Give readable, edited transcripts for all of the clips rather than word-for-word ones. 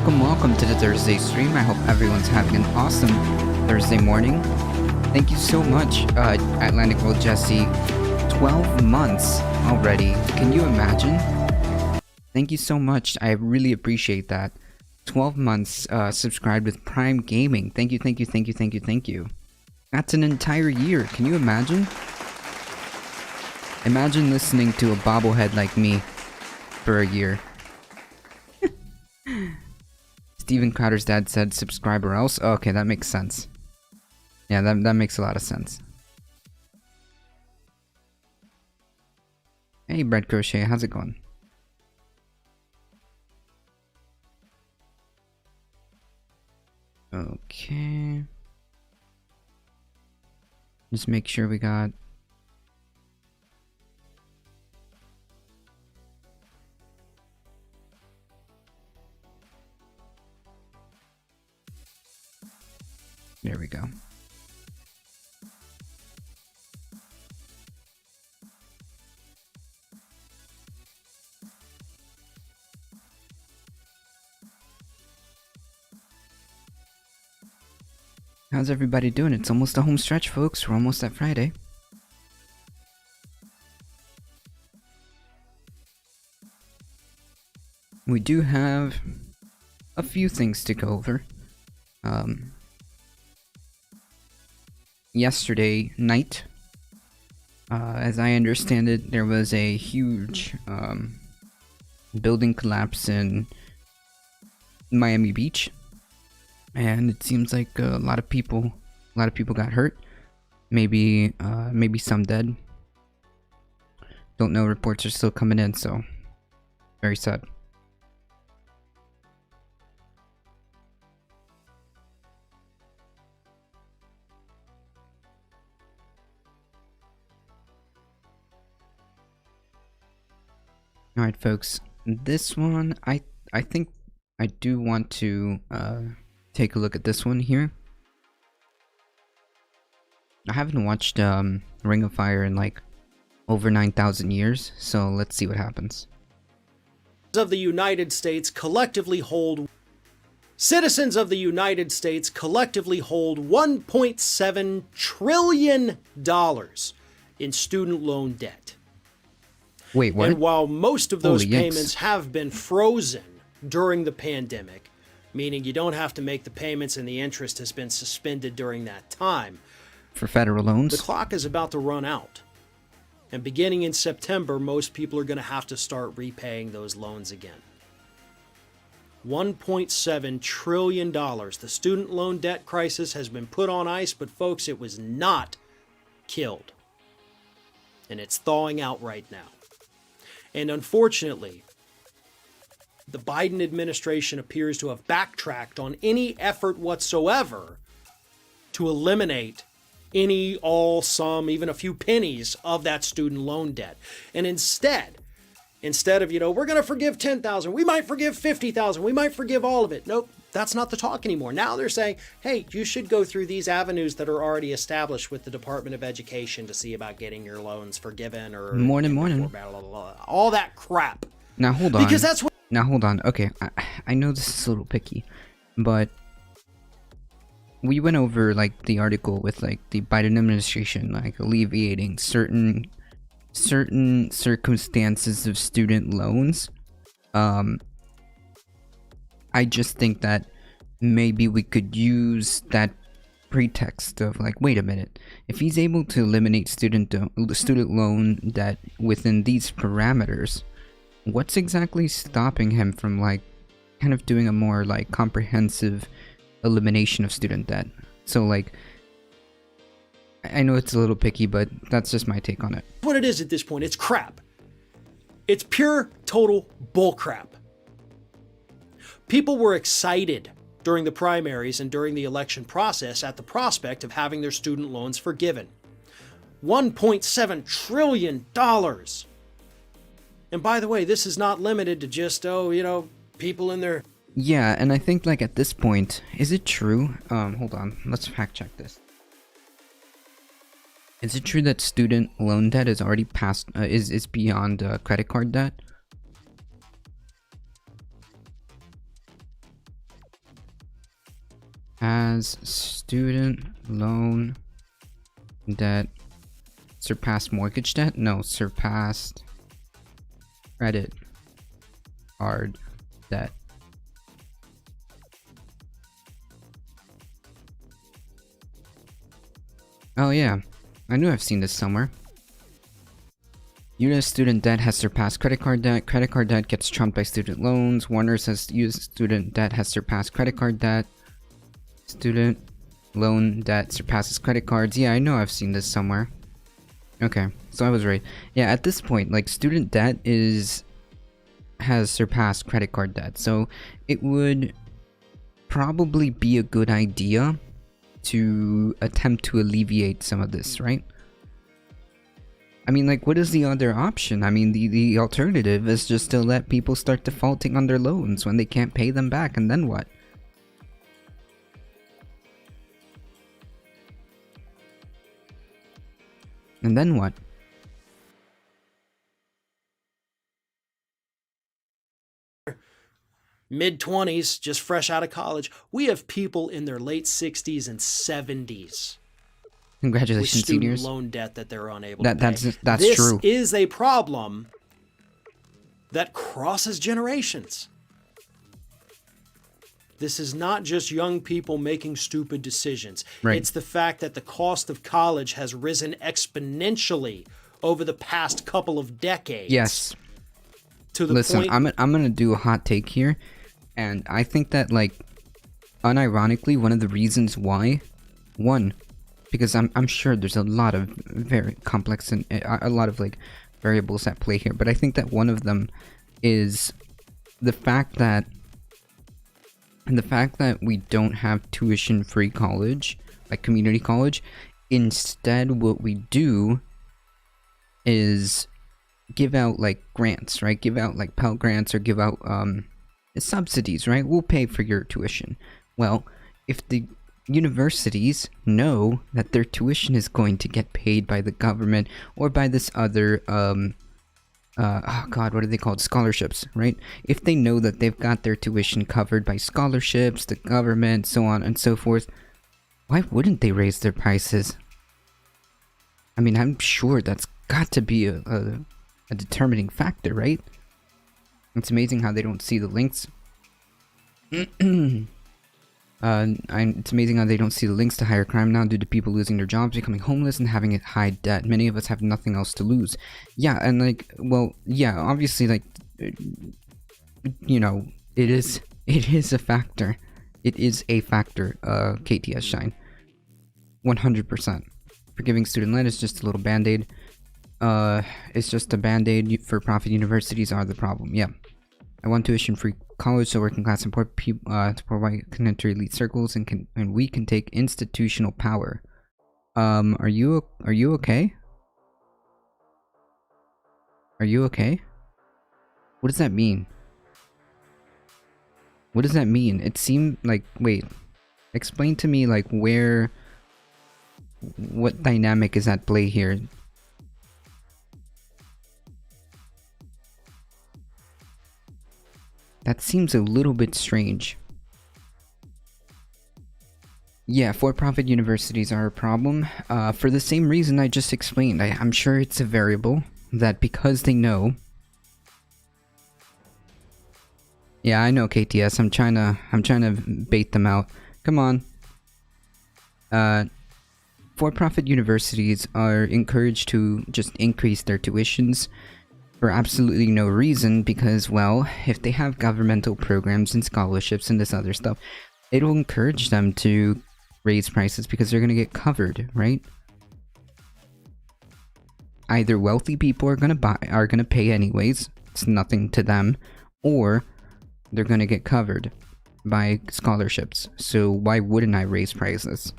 Welcome to the Thursday stream. I hope everyone's having an awesome Thursday morning. Thank you so much, Atlantic World Jesse. 12 months already. Can you imagine? Thank you so much. I really appreciate that. 12 months subscribed with Prime Gaming. Thank you. That's an entire year. Can you imagine? Imagine listening to a bobblehead like me for a year. Steven Crowder's dad said subscribe or else. Okay, that makes sense. Yeah, that makes a lot of sense. Hey, Bread Crochet, how's it going? Okay. Just make sure we got... There we go. How's everybody doing? It's almost a home stretch, folks. We're almost at Friday. We do have a few things to go over. Yesterday night, as I understand it, there was a huge building collapse in Miami Beach, and it seems like a lot of people got hurt. Maybe some dead. Don't know. Reports are still coming in, so very sad. Alright folks, this one, I think I do want to take a look at this one here. I haven't watched Ring of Fire in like over 9,000 years, so let's see what happens. Of the United States collectively hold Citizens of the United States collectively hold $1.7 trillion in student loan debt. Wait, what? And while most of those Holy payments yikes. have been frozen during the pandemic, meaning you don't have to make the payments and the interest has been suspended during that time, For federal loans? the clock is about to run out. And beginning in September, most people are going to have to start repaying those loans again. $1.7 trillion. The student loan debt crisis has been put on ice, but folks, it was not killed. And it's thawing out right now. And unfortunately, the Biden administration appears to have backtracked on any effort whatsoever to eliminate any, all, some, even a few pennies of that student loan debt. And instead of, we're going to forgive 10,000, we might forgive 50,000, we might forgive all of it. Nope, that's not the talk anymore. Now they're saying, hey, you should go through these avenues that are already established with the Department of Education to see about getting your loans forgiven or Morning. blah, blah, blah, all that crap. Now hold on. Because that's what. Now hold on. Okay, I know this is a little picky, but we went over like the article with like the Biden administration like alleviating certain circumstances of student loans. I just think that maybe we could use that pretext of like, wait a minute, if he's able to eliminate student loan debt within these parameters, what's exactly stopping him from like kind of doing a more like comprehensive elimination of student debt? So like, I know it's a little picky, but that's just my take on it. What it is at this point, it's crap. It's pure, total bullcrap. People were excited during the primaries and during the election process at the prospect of having their student loans forgiven. $1.7 trillion. And by the way, this is not limited to just, people in their... Yeah, and I think like at this point, is it true? Hold on, let's fact check this. Is it true that student loan debt is already past, is beyond credit card debt? Has student loan debt surpassed mortgage debt? No, surpassed credit card debt. Oh yeah, I knew I've seen this somewhere. U.S. student debt has surpassed credit card debt. Credit card debt gets trumped by student loans. Warner says U.S. student debt has surpassed credit card debt. Student loan debt surpasses credit cards. Yeah, I know I've seen this somewhere. Okay, so I was right. Yeah, at this point, like, student debt has surpassed credit card debt. So it would probably be a good idea to attempt to alleviate some of this, right? I mean, like, what is the other option? I mean, the alternative is just to let people start defaulting on their loans when they can't pay them back, and then what? And then what? Mid-20s, just fresh out of college. We have people in their late 60s and 70s. Congratulations, with student seniors. loan debt that they're unable to pay. That's this true. This is a problem that crosses generations. This is not just young people making stupid decisions. Right. It's the fact that the cost of college has risen exponentially over the past couple of decades. Yes. To the Listen, point... I'm gonna do a hot take here, and I think that, like, unironically, one of the reasons why, because I'm sure there's a lot of very complex and a lot of like variables at play here, but I think that one of them is the fact that we don't have tuition-free college, like community college. Instead, what we do is give out like grants, right? Give out like Pell Grants or give out subsidies, right? We'll pay for your tuition. Well, if the universities know that their tuition is going to get paid by the government or by this other oh god, what are they called? Scholarships, right? If they know that they've got their tuition covered by scholarships, the government, so on and so forth, why wouldn't they raise their prices? I mean, I'm sure that's got to be a determining factor, right? It's amazing how they don't see the links. It's amazing how they don't see the links to higher crime now due to people losing their jobs, becoming homeless, and having high debt. Many of us have nothing else to lose. Yeah, and like, well, yeah, obviously, like, you know, it is a factor. It is a factor, KTS Shine. 100%. Forgiving student loan is just a little band-aid. It's just a band-aid. For-profit universities are the problem. Yeah. I want tuition-free college so working class and poor people, poor white can enter elite circles and we can take institutional power. Are you okay? Are you okay? What does that mean? What does that mean? It seemed like, wait, explain to me like what dynamic is at play here? That seems a little bit strange. Yeah, for-profit universities are a problem. For the same reason I just explained. I'm sure it's a variable that because they know. Yeah, I know, KTS. I'm trying to bait them out. Come on. For-profit universities are encouraged to just increase their tuitions for absolutely no reason, because, well, if they have governmental programs and scholarships and this other stuff, it'll encourage them to raise prices because they're gonna get covered, right? Either wealthy people are gonna pay anyways, it's nothing to them, or they're gonna get covered by scholarships. So why wouldn't I raise prices?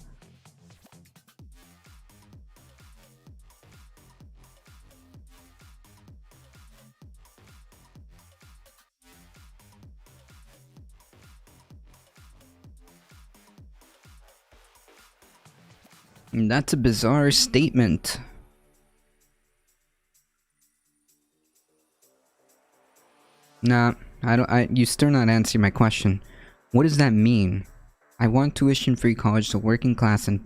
And that's a bizarre statement. Nah, you still not answering my question. What does that mean? I want tuition-free college so working class and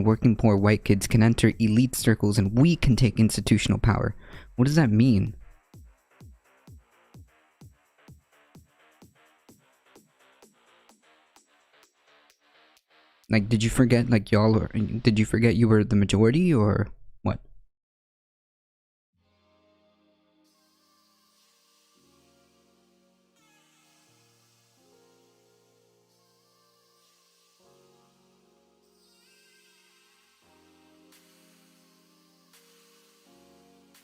working poor white kids can enter elite circles and we can take institutional power. What does that mean? Like, did you forget, like, did you forget you were the majority, or what?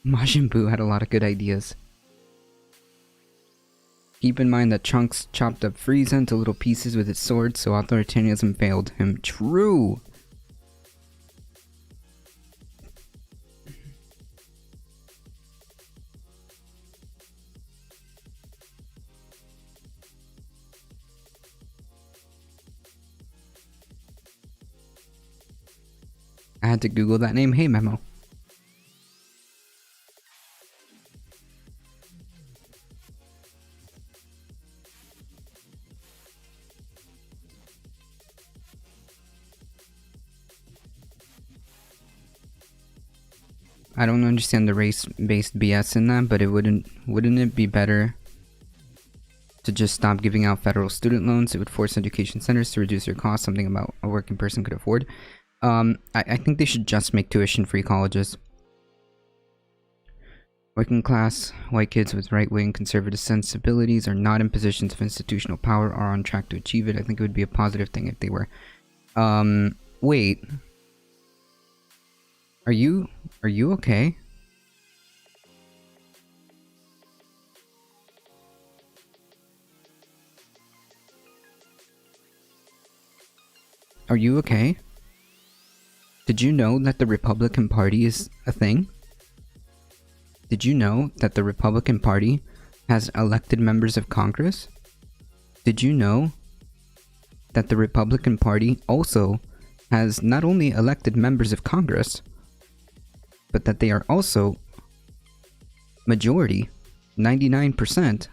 Majin Buu had a lot of good ideas. Keep in mind that Trunks chopped up Frieza into little pieces with his sword, so authoritarianism failed him. True! I had to Google that name. Hey, Memo. I don't understand the race-based BS in that, but wouldn't it be better to just stop giving out federal student loans? It would force education centers to reduce their costs, something about a working person could afford. I think they should just make tuition-free colleges. Working class, white kids with right-wing conservative sensibilities are not in positions of institutional power, are on track to achieve it. I think it would be a positive thing if they were. Wait. Are you okay? Are you okay? Did you know that the Republican Party is a thing? Did you know that the Republican Party has elected members of Congress? Did you know that the Republican Party also has not only elected members of Congress, but that they are also majority, 99%.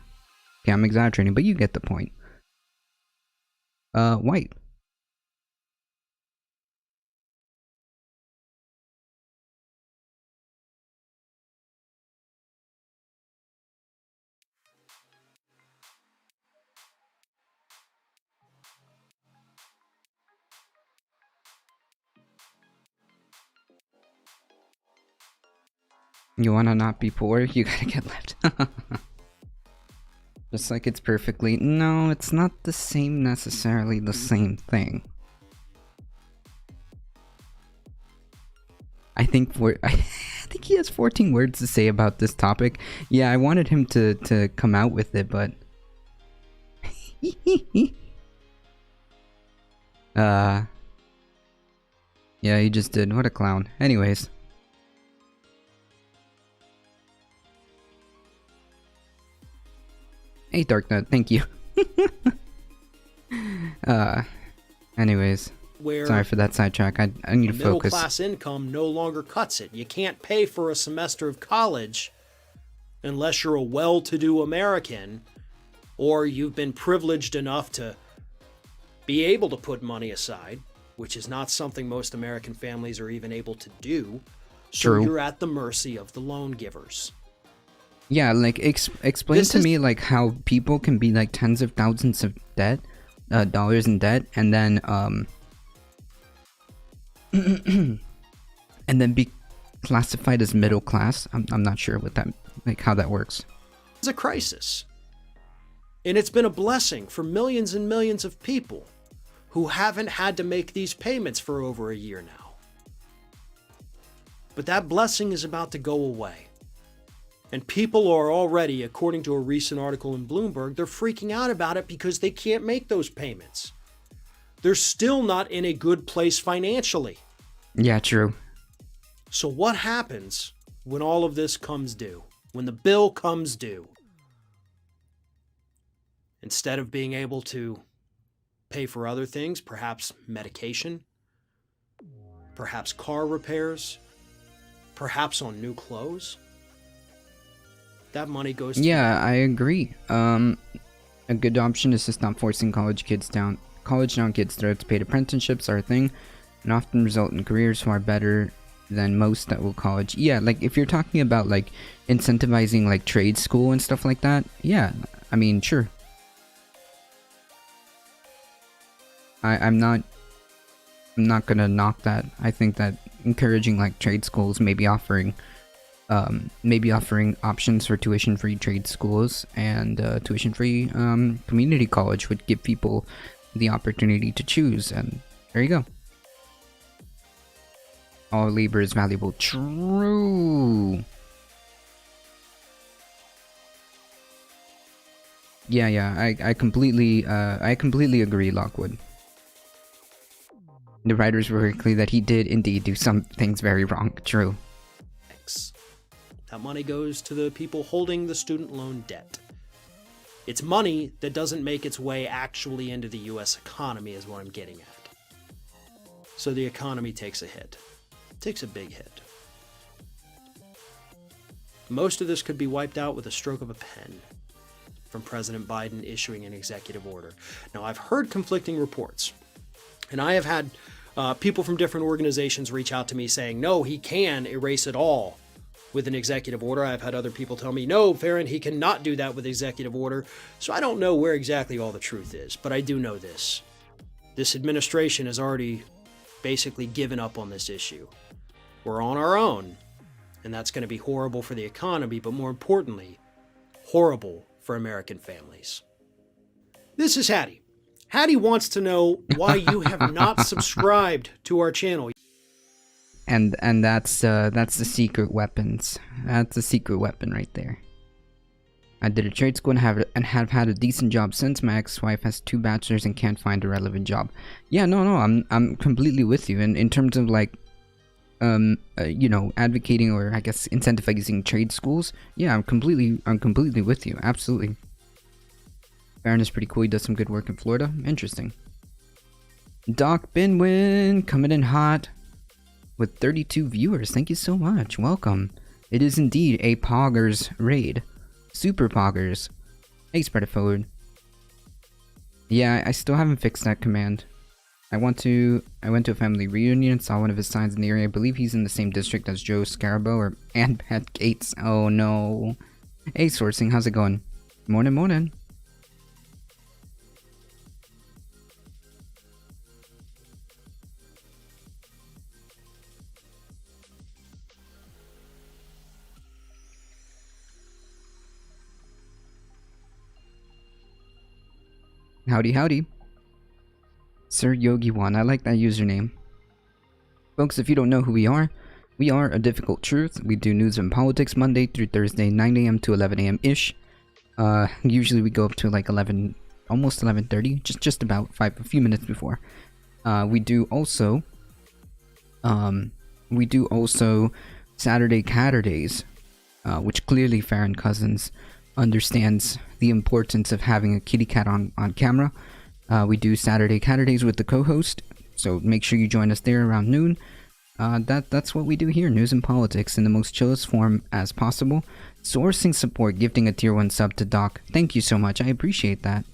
Okay, I'm exaggerating, but you get the point. White. You wanna not be poor? You gotta get left. Just like it's perfectly... No, it's not the same, necessarily the same thing. I think he has 14 words to say about this topic. Yeah, I wanted him to come out with it, but... yeah, he just did. What a clown. Anyways. Hey, Darknut, thank you. Anyways. Where sorry for that sidetrack. I need to focus. Middle class income no longer cuts it. You can't pay for a semester of college unless you're a well-to-do American or you've been privileged enough to be able to put money aside, which is not something most American families are even able to do. So True. you're at the mercy of the loan givers. Yeah, like explain to me like how people can be like tens of thousands of dollars in debt, and then and then be classified as middle class. I'm not sure what that like how that works. It's a crisis. And it's been a blessing for millions and millions of people who haven't had to make these payments for over a year now. But that blessing is about to go away. And people are already, according to a recent article in Bloomberg, they're freaking out about it because they can't make those payments. They're still not in a good place financially. Yeah, true. So what happens when all of this comes due? When the bill comes due? Instead of being able to pay for other things, perhaps medication, perhaps car repairs, perhaps on new clothes, that money goes to... Yeah, I agree. A good option is to stop forcing college down kids' throats. Paid apprenticeships are a thing and often result in careers far better than most that will college. Yeah, like if you're talking about like incentivizing like trade school and stuff like that, yeah, I mean, sure. I'm not gonna knock that. I think that encouraging like trade schools, maybe offering options for tuition-free trade schools and tuition-free community college would give people the opportunity to choose, and there you go. All labor is valuable. True. Yeah, I completely agree, Lockwood. The writers were very clear that he did indeed do some things very wrong. True. That money goes to the people holding the student loan debt. It's money that doesn't make its way actually into the U.S. economy is what I'm getting at. So the economy takes a hit. It takes a big hit. Most of this could be wiped out with a stroke of a pen from President Biden issuing an executive order. Now, I've heard conflicting reports, and I have had people from different organizations reach out to me saying, no, he can erase it all with an executive order. I've had other people tell me, no, Farron, he cannot do that with executive order. So I don't know where exactly all the truth is, but I do know this. This administration has already basically given up on this issue. We're on our own, and that's going to be horrible for the economy, but more importantly, horrible for American families. This is Hattie. Hattie wants to know why you have not subscribed to our channel. And that's the secret weapons. That's the secret weapon right there. I did a trade school and have had a decent job since. My ex-wife has 2 bachelors and can't find a relevant job. Yeah, no, I'm completely with you. And in terms of like, you know, advocating or I guess incentivizing trade schools, yeah, I'm completely with you. Absolutely. Farron is pretty cool. He does some good work in Florida. Interesting. Doc Binwin coming in hot with 32 viewers. Thank you so much. Welcome. It is indeed a Poggers raid. Super Poggers. Hey, spread it forward. Yeah, I still haven't fixed that command. I went to a family reunion and saw one of his signs in the area. I believe he's in the same district as Joe Scaraboe and Pat Gates. Oh no. Hey, Sourcing, how's it going? Morning. Howdy. Sir Yogi One, I like that username. Folks, if you don't know who we are A Difficult Truth. We do news and politics Monday through Thursday, 9 a.m. to 11 a.m.-ish. Usually we go up to like 11, almost 11:30, just about a few minutes before. We do also Saturday Catterdays, which clearly Farron Cousins understands the importance of having a kitty cat on camera. We do Saturday Catterdays with the co-host, so make sure you join us there around noon. That's what we do here, news and politics in the most chillest form as possible. Sourcing support, gifting a tier 1 sub to Doc. Thank you so much, I appreciate that.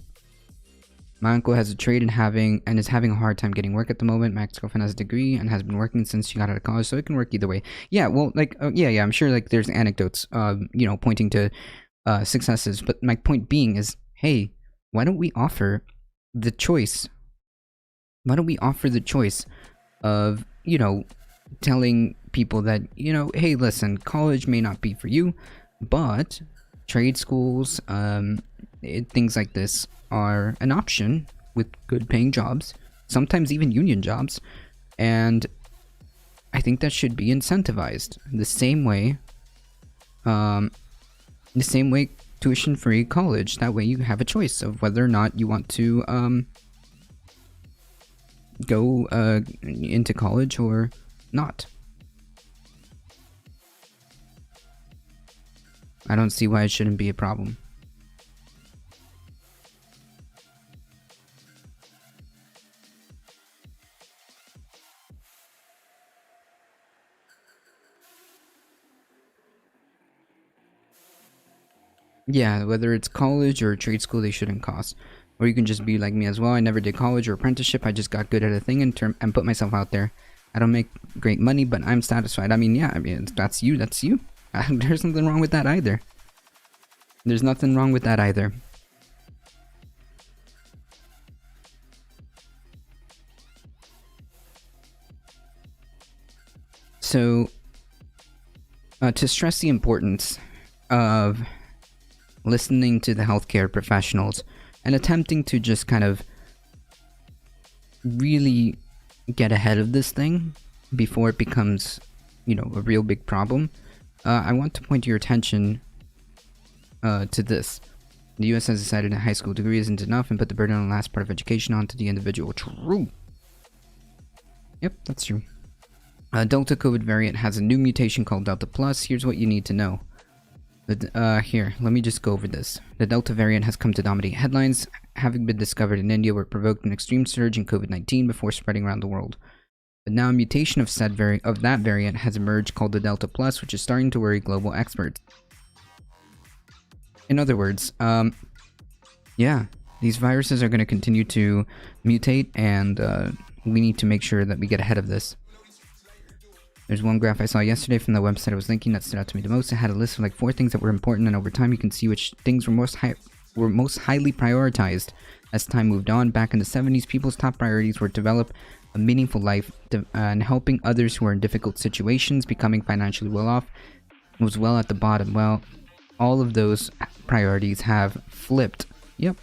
My uncle has a trade and is having a hard time getting work at the moment. My ex-girlfriend has a degree and has been working since she got out of college, so it can work either way. Yeah, well, like, yeah, I'm sure like there's anecdotes, you know, pointing to successes, but my point being is, hey, why don't we offer the choice? Why don't we offer the choice of, you know, telling people that, you know, hey, listen, college may not be for you, But trade schools, things like this are an option with good paying jobs, sometimes even union jobs, and I think that should be incentivized the same way tuition free college. That way you have a choice of whether or not you want to go into college or not. I don't see why it shouldn't be a problem. Yeah, whether it's college or trade school, they shouldn't cost. Or you can just be like me as well. I never did college or apprenticeship. I just got good at a thing and put myself out there. I don't make great money, but I'm satisfied. I mean, yeah, I mean, that's you. That's you. There's nothing wrong with that either. There's nothing wrong with that either. So, to stress the importance of listening to the healthcare professionals and attempting to just kind of really get ahead of this thing before it becomes, a real big problem, I want to point your attention to this. The US has decided a high school degree isn't enough and put the burden on the last part of education onto the individual. True. Yep, that's true. Delta COVID variant has a new mutation called Delta Plus. Here's what you need to know. Here, let me just go over this. The Delta variant has come to dominate headlines, having been discovered in India where it provoked an extreme surge in COVID-19 before spreading around the world. But now a mutation of that variant has emerged called the Delta Plus, which is starting to worry global experts. In other words, yeah, these viruses are going to continue to mutate, and we need to make sure that we get ahead of this. There's one graph I saw yesterday from the website I was linking that stood out to me the most. It had a list of like 4 things that were important, and over time you can see which things were most highly prioritized as time moved on. Back in the 70s, people's top priorities were to develop a meaningful life and helping others who are in difficult situations. Becoming financially well off was well at the bottom. Well, all of those priorities have flipped. Yep.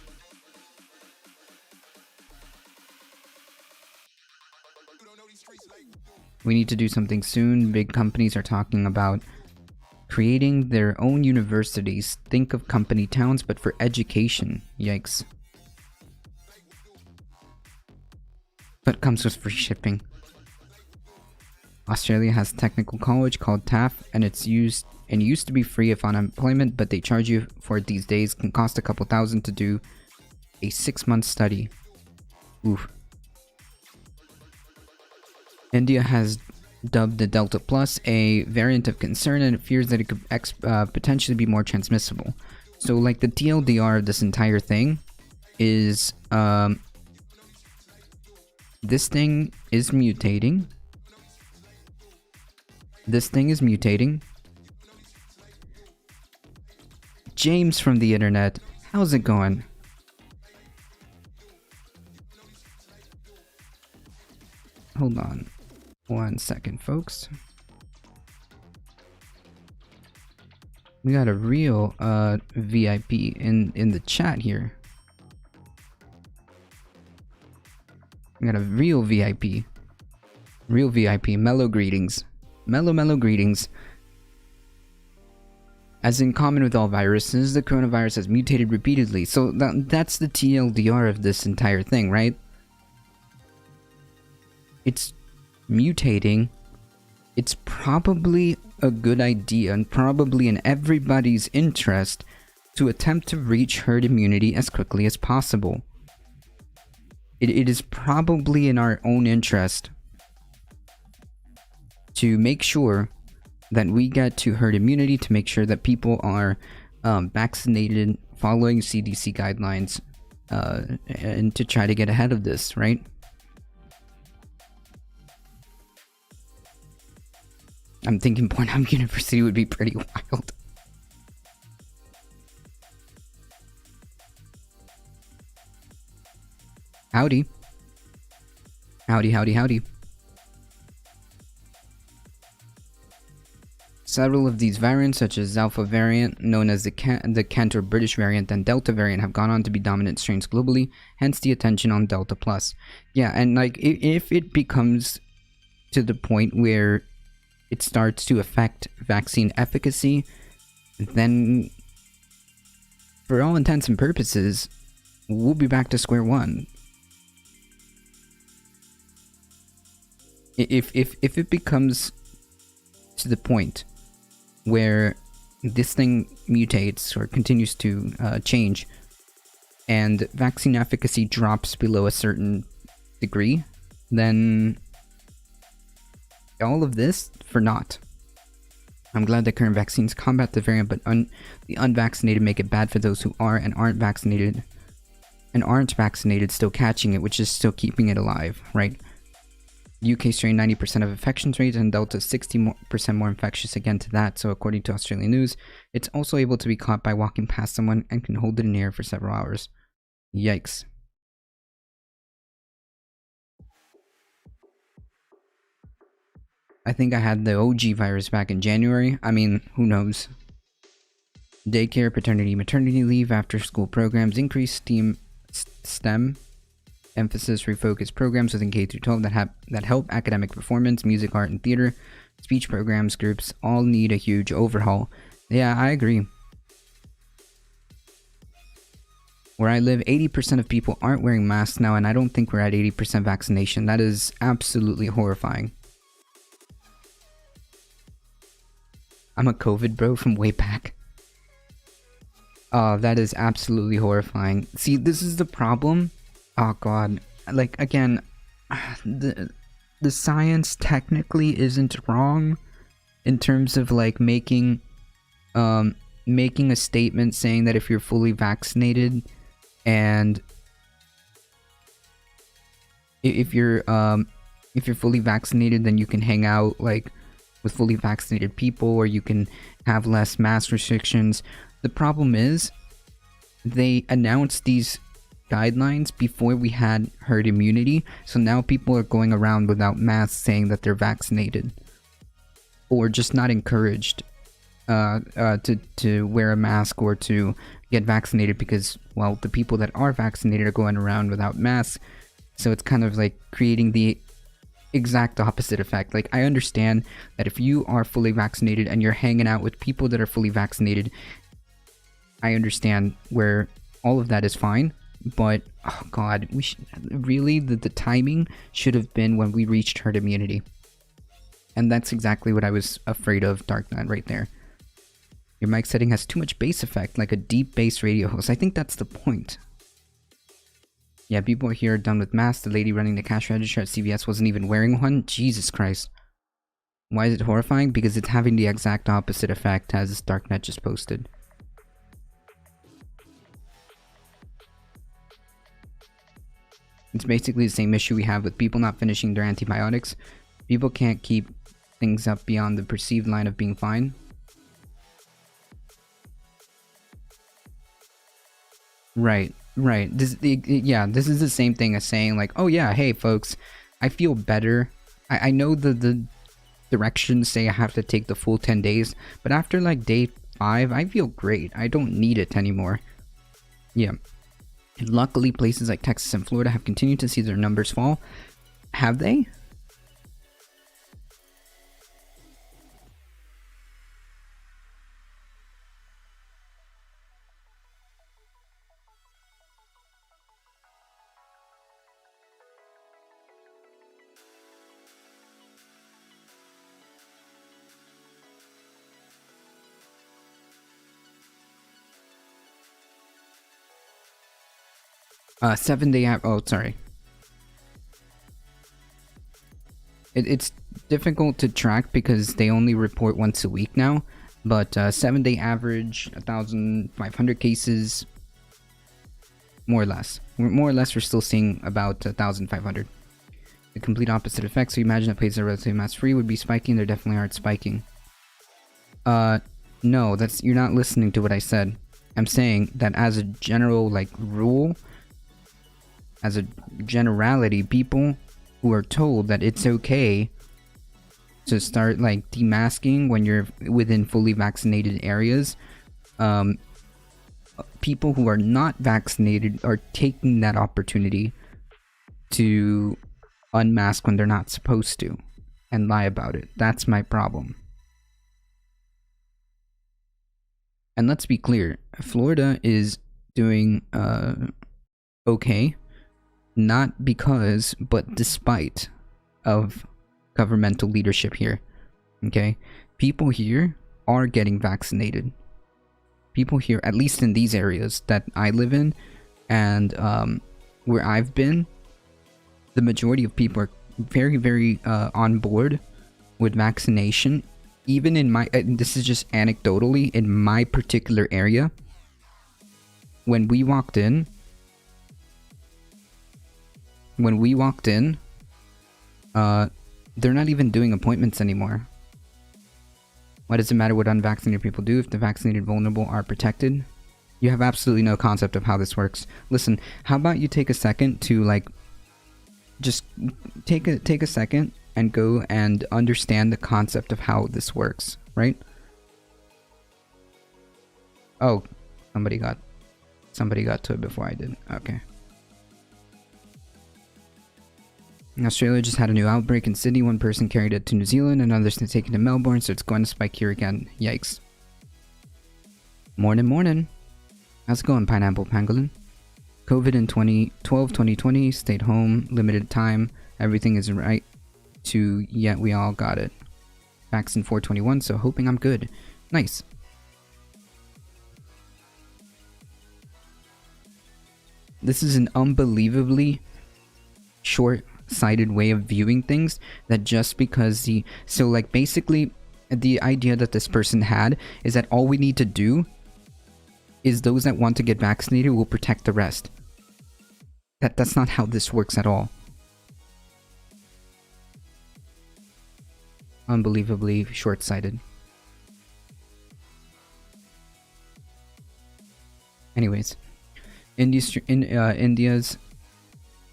We need to do something soon. Big companies are talking about creating their own universities. Think of company towns, but for education. Yikes. But comes with free shipping. Australia has a technical college called TAFE, and it used to be free if on unemployment, but they charge you for it these days. Can cost a couple thousand to do a 6-month study. Oof. India has dubbed the Delta Plus a variant of concern, and it fears that it could potentially be more transmissible. So, like, the TLDR of this entire thing is, this thing is mutating. James from the internet, how's it going? Hold on. 1 second, folks. We got a real VIP in the chat here. We got a real VIP. Real VIP. Mellow greetings. Mellow greetings. As in common with all viruses, the coronavirus has mutated repeatedly. So that's the TLDR of this entire thing, right? It's mutating. It's probably a good idea and probably in everybody's interest to attempt to reach herd immunity as quickly as possible. It is probably in our own interest to make sure that we get to herd immunity, to make sure that people are vaccinated, following CDC guidelines, and to try to get ahead of this, right? I'm thinking Pornhub University would be pretty wild. Howdy. Howdy. Several of these variants, such as Alpha variant, known as the Kent or British variant, and Delta variant, have gone on to be dominant strains globally, hence the attention on Delta Plus. Yeah, and like, if it becomes to the point where it starts to affect vaccine efficacy, then for all intents and purposes, we'll be back to square one. If it becomes to the point where this thing mutates or continues to change, and vaccine efficacy drops below a certain degree, then all of this for naught. I'm glad that current vaccines combat the variant, but the unvaccinated make it bad for those who are and aren't vaccinated, still catching it, which is still keeping it alive, right? UK strain 90% of infections rates, and Delta 60% more infectious again to that. So according to Australian News, it's also able to be caught by walking past someone and can hold it in the air for several hours. Yikes. I think I had the OG virus back in January. I mean, who knows? Daycare, paternity, maternity leave, after school programs, increased STEM emphasis, refocus programs within K through 12 that help academic performance, music, art, and theater, speech programs, groups all need a huge overhaul. Yeah, I agree. Where I live, 80% of people aren't wearing masks now, and I don't think we're at 80% vaccination. That is absolutely horrifying. I'm a COVID bro from way back. Oh, that is absolutely horrifying. See, this is the problem. Oh god. Like, again, the science technically isn't wrong in terms of like making a statement saying that if you're fully vaccinated and if you're fully vaccinated, then you can hang out like with fully vaccinated people, or you can have less mask restrictions. The problem is they announced these guidelines before we had herd immunity, so now people are going around without masks saying that they're vaccinated, or just not encouraged to wear a mask or to get vaccinated because, well, the people that are vaccinated are going around without masks. So it's kind of like creating the exact opposite effect. Like, I understand that if you are fully vaccinated and you're hanging out with people that are fully vaccinated, I understand where all of that is fine. But, oh god, we should really, the timing should have been when we reached herd immunity. And that's exactly what I was afraid of, Dark Knight, right there. Your mic setting has too much bass effect, like a deep bass radio host. I think that's the point. Yeah, people here are done with masks. The lady running the cash register at CVS wasn't even wearing one. Jesus Christ. Why is it horrifying? Because it's having the exact opposite effect as Darknet just posted. It's basically the same issue we have with people not finishing their antibiotics. People can't keep things up beyond the perceived line of being fine. Right. This is the same thing as saying like, oh yeah, hey folks, I feel better. I know the directions say I have to take the full 10 days, but after like day 5, I feel great. I don't need it anymore. Yeah. And luckily, places like Texas and Florida have continued to see their numbers fall. Have they? Sorry. It's difficult to track because they only report once a week now, but 7-day average, 1,500 cases, more or less. We're still seeing about 1,500. The complete opposite effect, so you imagine that places that are relatively mask-free would be spiking. They definitely aren't spiking. No, you're not listening to what I said. I'm saying that as a general, like, rule, as a generality, people who are told that it's okay to start like demasking when you're within fully vaccinated areas. People who are not vaccinated are taking that opportunity to unmask when they're not supposed to and lie about it. That's my problem. And let's be clear, Florida is doing okay, not because but despite of governmental leadership here. Okay, people here are getting vaccinated. People here, at least in these areas that I live in and where I've been, the majority of people are very, very on board with vaccination. Even in my, this is just anecdotally, in my particular area, when we walked in, they're not even doing appointments anymore. Why does it matter what unvaccinated people do if the vaccinated vulnerable are protected? You have absolutely no concept of how this works. Listen, how about you take a second to like, just take a second and go and understand the concept of how this works, right? Oh, somebody got to it before I did. Okay. Australia just had a new outbreak in Sydney. One person carried it to New Zealand and others have taken to Melbourne, so it's going to spike here again. Yikes. Morning. How's it going, Pineapple Pangolin? COVID in 2020, stayed home, limited time, everything is right to, yeah, we all got it. Vaccine 421, so hoping I'm good. Nice. This is an unbelievably short-sighted way of viewing things, that just because so like basically the idea that this person had is that all we need to do is those that want to get vaccinated will protect the rest. That's not how this works at all. Unbelievably short-sighted. Anyways, India's,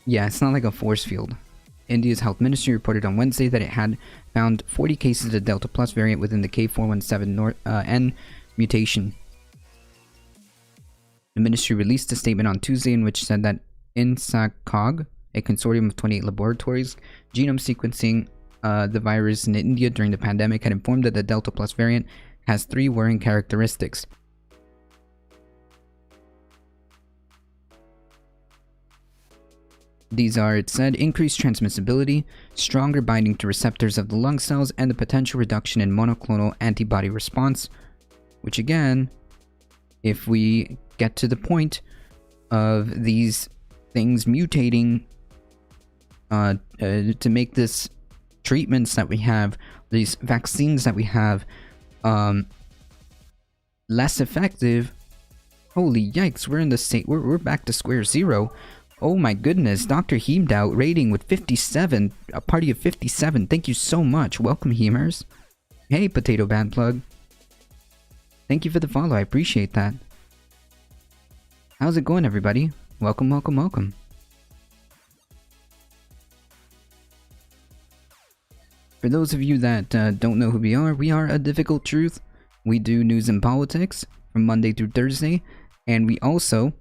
yeah, it's not like a force field. India's health ministry reported on Wednesday that it had found 40 cases of the Delta Plus variant within the K417N mutation. The ministry released a statement on Tuesday in which said that INSACOG, a consortium of 28 laboratories genome sequencing the virus in India during the pandemic, had informed that the Delta Plus variant has 3 worrying characteristics. These are, it said, increased transmissibility, stronger binding to receptors of the lung cells, and the potential reduction in monoclonal antibody response, which again, if we get to the point of these things mutating to make this treatments that we have, these vaccines that we have, less effective, holy yikes, we're in the state, we're back to square zero. Oh my goodness, Dr. Heemdout rating with 57, a party of 57. Thank you so much. Welcome, Heemers. Hey, Potato Bad Plug. Thank you for the follow. I appreciate that. How's it going, everybody? Welcome. For those of you that don't know who we are A Difficult Truth. We do news and politics from Monday through Thursday, and we also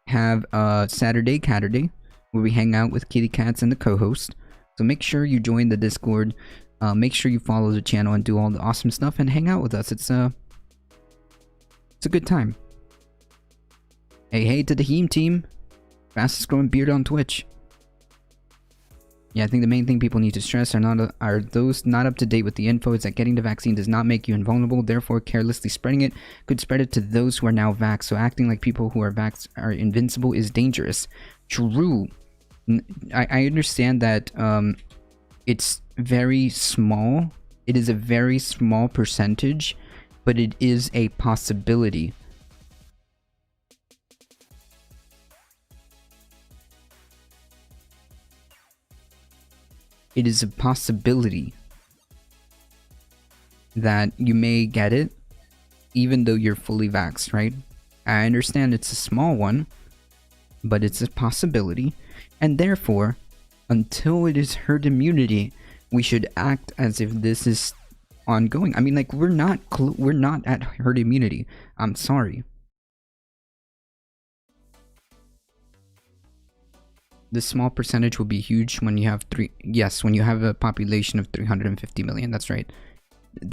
have Saturday Catterday, where we hang out with Kitty Cats and the co-host. So make sure you join the Discord, make sure you follow the channel and do all the awesome stuff and hang out with us. It's a good time. Hey to the Heem team, fastest growing beard on Twitch. Yeah, I think the main thing people need to stress are those not up to date with the info is that getting the vaccine does not make you invulnerable, therefore carelessly spreading it could spread it to those who are now vaxxed, so acting like people who are vaxxed are invincible is dangerous. True. I understand that it's very small, it is a very small percentage, but it is a possibility. It is a possibility that you may get it even though you're fully vaxxed, right? I understand it's a small one, but it's a possibility, and therefore, until it is herd immunity, we should act as if this is ongoing. I mean, like, we're not at herd immunity. I'm sorry. This small percentage will be huge when you have when you have a population of 350 million. That's right.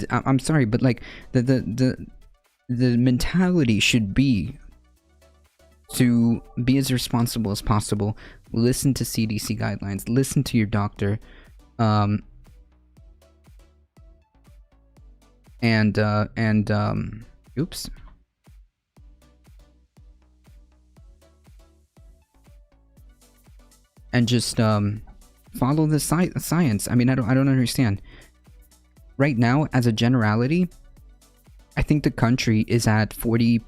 I'm sorry, but like the mentality should be to be as responsible as possible. Listen to CDC guidelines. Listen to your doctor. Oops. And just follow the science. I mean, I don't understand. Right now, as a generality, I think the country is at 40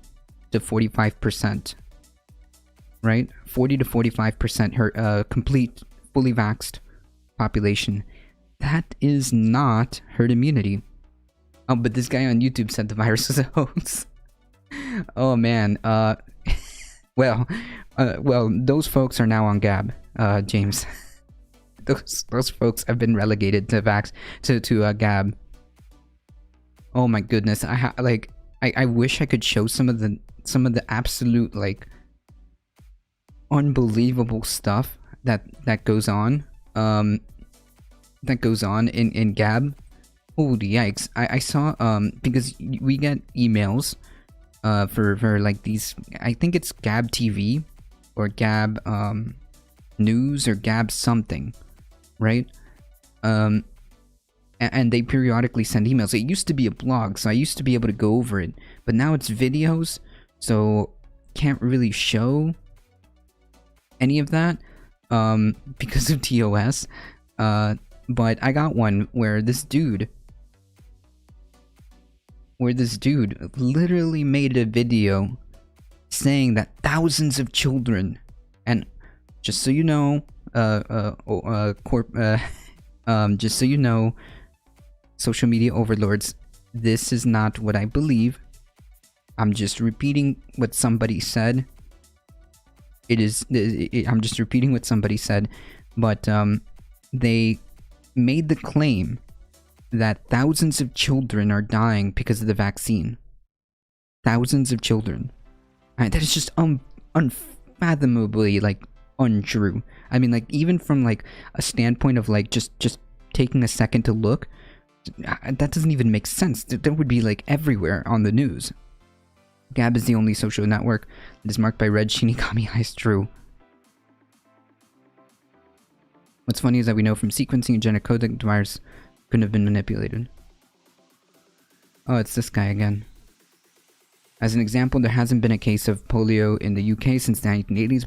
to 45%. Right? 40 to 45% complete, fully vaxxed population. That is not herd immunity. Oh, but this guy on YouTube said the virus was a hoax. Oh man. Well, those folks are now on Gab, James. those folks have been relegated to Gab. Oh my goodness. I wish I could show some of the absolute like unbelievable stuff that goes on. That goes on in Gab. Holy yikes. I saw because we get emails for like these, I think it's Gab TV or Gab News or Gab something, right? And they periodically send emails. It used to be a blog, so I used to be able to go over it, but now it's videos, so can't really show any of that because of TOS. But I got one where this dude literally made a video saying that thousands of children, and just so you know, just so you know, social media overlords, this is not what I believe. I'm just repeating what somebody said. I'm just repeating what somebody said, but they made the claim that thousands of children are dying because of the vaccine. Thousands of children. That is just unfathomably like untrue. I mean, like, even from like a standpoint of like just taking a second to look, that doesn't even make sense. That would be like everywhere on the news. Gab is the only social network that is marked by red Shinigami eyes. True. What's funny is that we know from sequencing and genetic code that the virus couldn't have been manipulated. Oh, it's this guy again. As an example, there hasn't been a case of polio in the UK since the 1980s,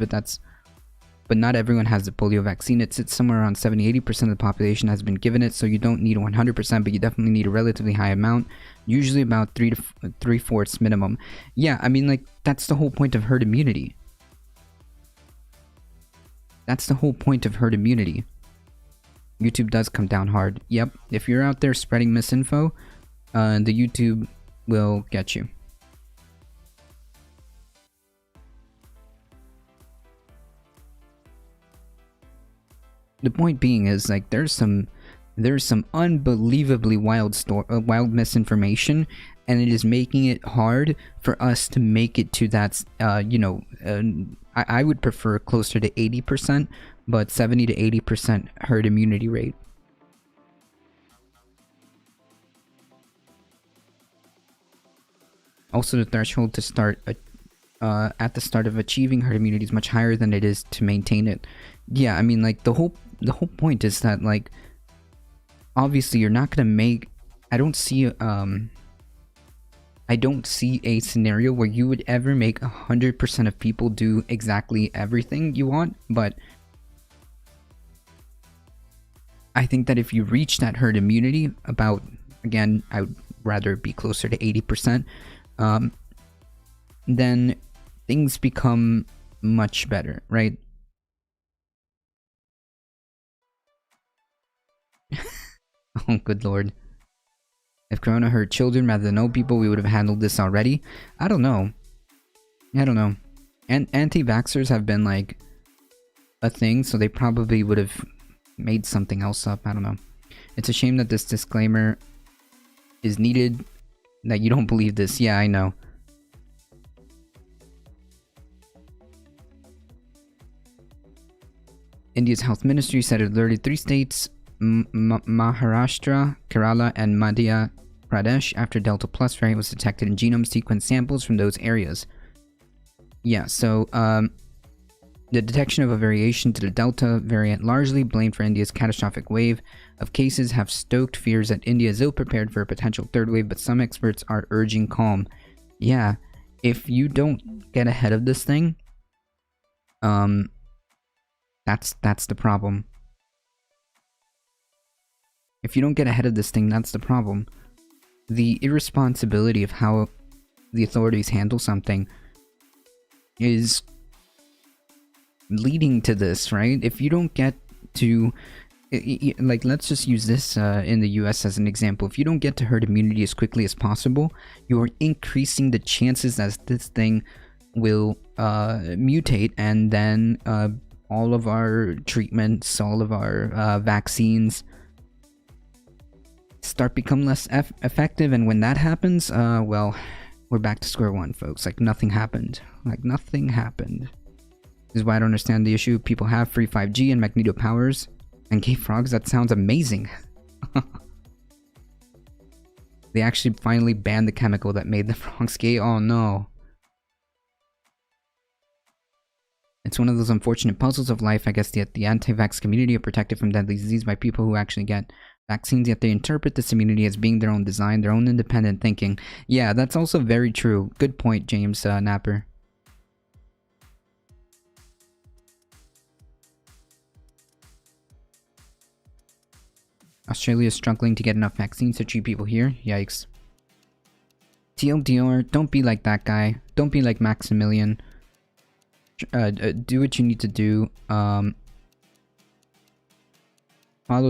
but not everyone has the polio vaccine. It sits somewhere around 70-80% of the population has been given it, so you don't need 100%, but you definitely need a relatively high amount, usually about 3 to 3/4 minimum. Yeah, I mean, like, that's the whole point of herd immunity. That's the whole point of herd immunity. YouTube does come down hard. Yep, if you're out there spreading misinfo, the YouTube will get you. The point being is, like, there's some unbelievably wild misinformation, and it is making it hard for us to make it to that. I would prefer closer to 80%, but 70 to 80% herd immunity rate. Also, the threshold to start at the start of achieving herd immunity is much higher than it is to maintain it. Yeah, I mean, like, the whole point is that, like, obviously you're not gonna make. I don't see a scenario where you would ever make 100% of people do exactly everything you want, but I think that if you reach that herd immunity, about, again, I would rather be closer to 80%, then things become much better, right? Oh, good lord. If Corona hurt children rather than old people, we would have handled this already. I don't know. And anti-vaxxers have been, like, a thing, so they probably would have made something else up. I don't know. It's a shame that this disclaimer is needed, that you don't believe this. Yeah, I know. India's health ministry said it alerted 3 states, Maharashtra, Kerala, and Madhya Pradesh, after Delta Plus variant was detected in genome sequence samples from those areas. Yeah, so the detection of a variation to the Delta variant, largely blamed for India's catastrophic wave of cases, have stoked fears that India is ill-prepared for a potential third wave, but some experts are urging calm. Yeah, if you don't get ahead of this thing, that's the problem. If you don't get ahead of this thing, that's the problem. The irresponsibility of how the authorities handle something is leading to this, right? If you don't get to, like, let's just use this in the US as an example. If you don't get to herd immunity as quickly as possible, you are increasing the chances that this thing will mutate, and then all of our treatments, all of our vaccines start become less effective. And when that happens, well, we're back to square one, folks. Like nothing happened. Like nothing happened. This is why I don't understand the issue. People have free 5G and magneto powers and gay frogs. That sounds amazing. They actually finally banned the chemical that made the frogs gay. Oh no. It's one of those unfortunate puzzles of life. I guess the anti-vax community are protected from deadly disease by people who actually get vaccines, yet they interpret this immunity as being their own design, their own independent thinking. Yeah, that's also very true. Good point, James Napper. Australia is struggling to get enough vaccines to treat people here. Yikes. TLDR, don't be like that guy. Don't be like Maximilian. Do what you need to do. Follow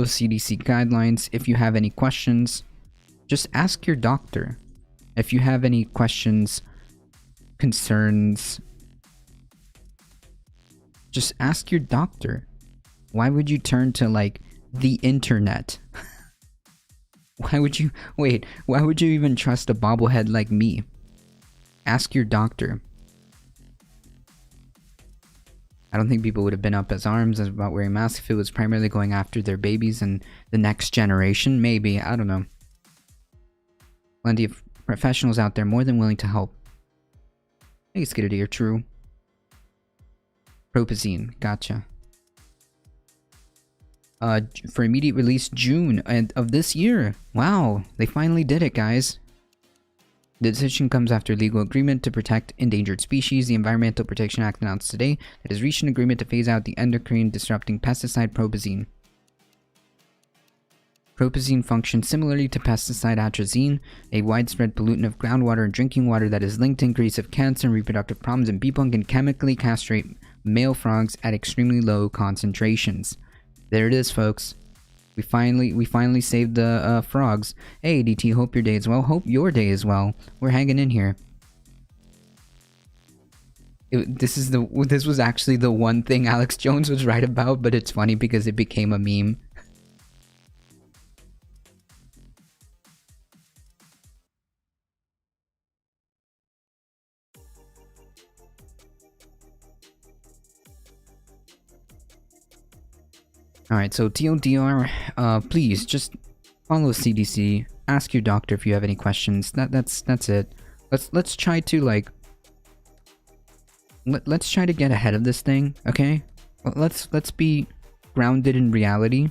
CDC guidelines. If you have any questions, just ask your doctor. If you have any questions, concerns, just ask your doctor. Why would you turn to, like, the internet? Why would you even trust a bobblehead like me? Ask your doctor. I don't think people would have been up as arms about wearing masks if it was primarily going after their babies and the next generation. Maybe, I don't know. Plenty of professionals out there more than willing to help. I guess get it here, true. Propazine, gotcha. For immediate release June of this year. Wow, they finally did it, guys. The decision comes after legal agreement to protect endangered species. The Environmental Protection Act announced today that it has reached an agreement to phase out the endocrine disrupting pesticide propazine. Propazine functions similarly to pesticide atrazine, a widespread pollutant of groundwater and drinking water that is linked to increase of cancer and reproductive problems in people and can chemically castrate male frogs at extremely low concentrations. There it is, folks. We finally saved the frogs. Hey, DT, hope your day is well. Hope your day is well. We're hanging in here. This was actually the one thing Alex Jones was right about, but it's funny because it became a meme. Alright, so TLDR, please just follow CDC, ask your doctor if you have any questions. That's it. Let's try to, like, let's try to get ahead of this thing, okay? Let's be grounded in reality.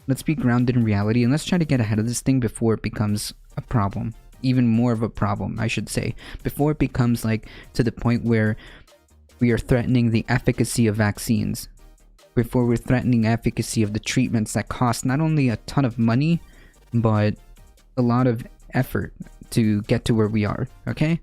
Let's be grounded in reality, and let's try to get ahead of this thing before it becomes a problem. Even more of a problem, I should say. Before it becomes, like, to the point where we are threatening the efficacy of vaccines. Before we're threatening efficacy of the treatments that cost not only a ton of money, but a lot of effort to get to where we are, okay?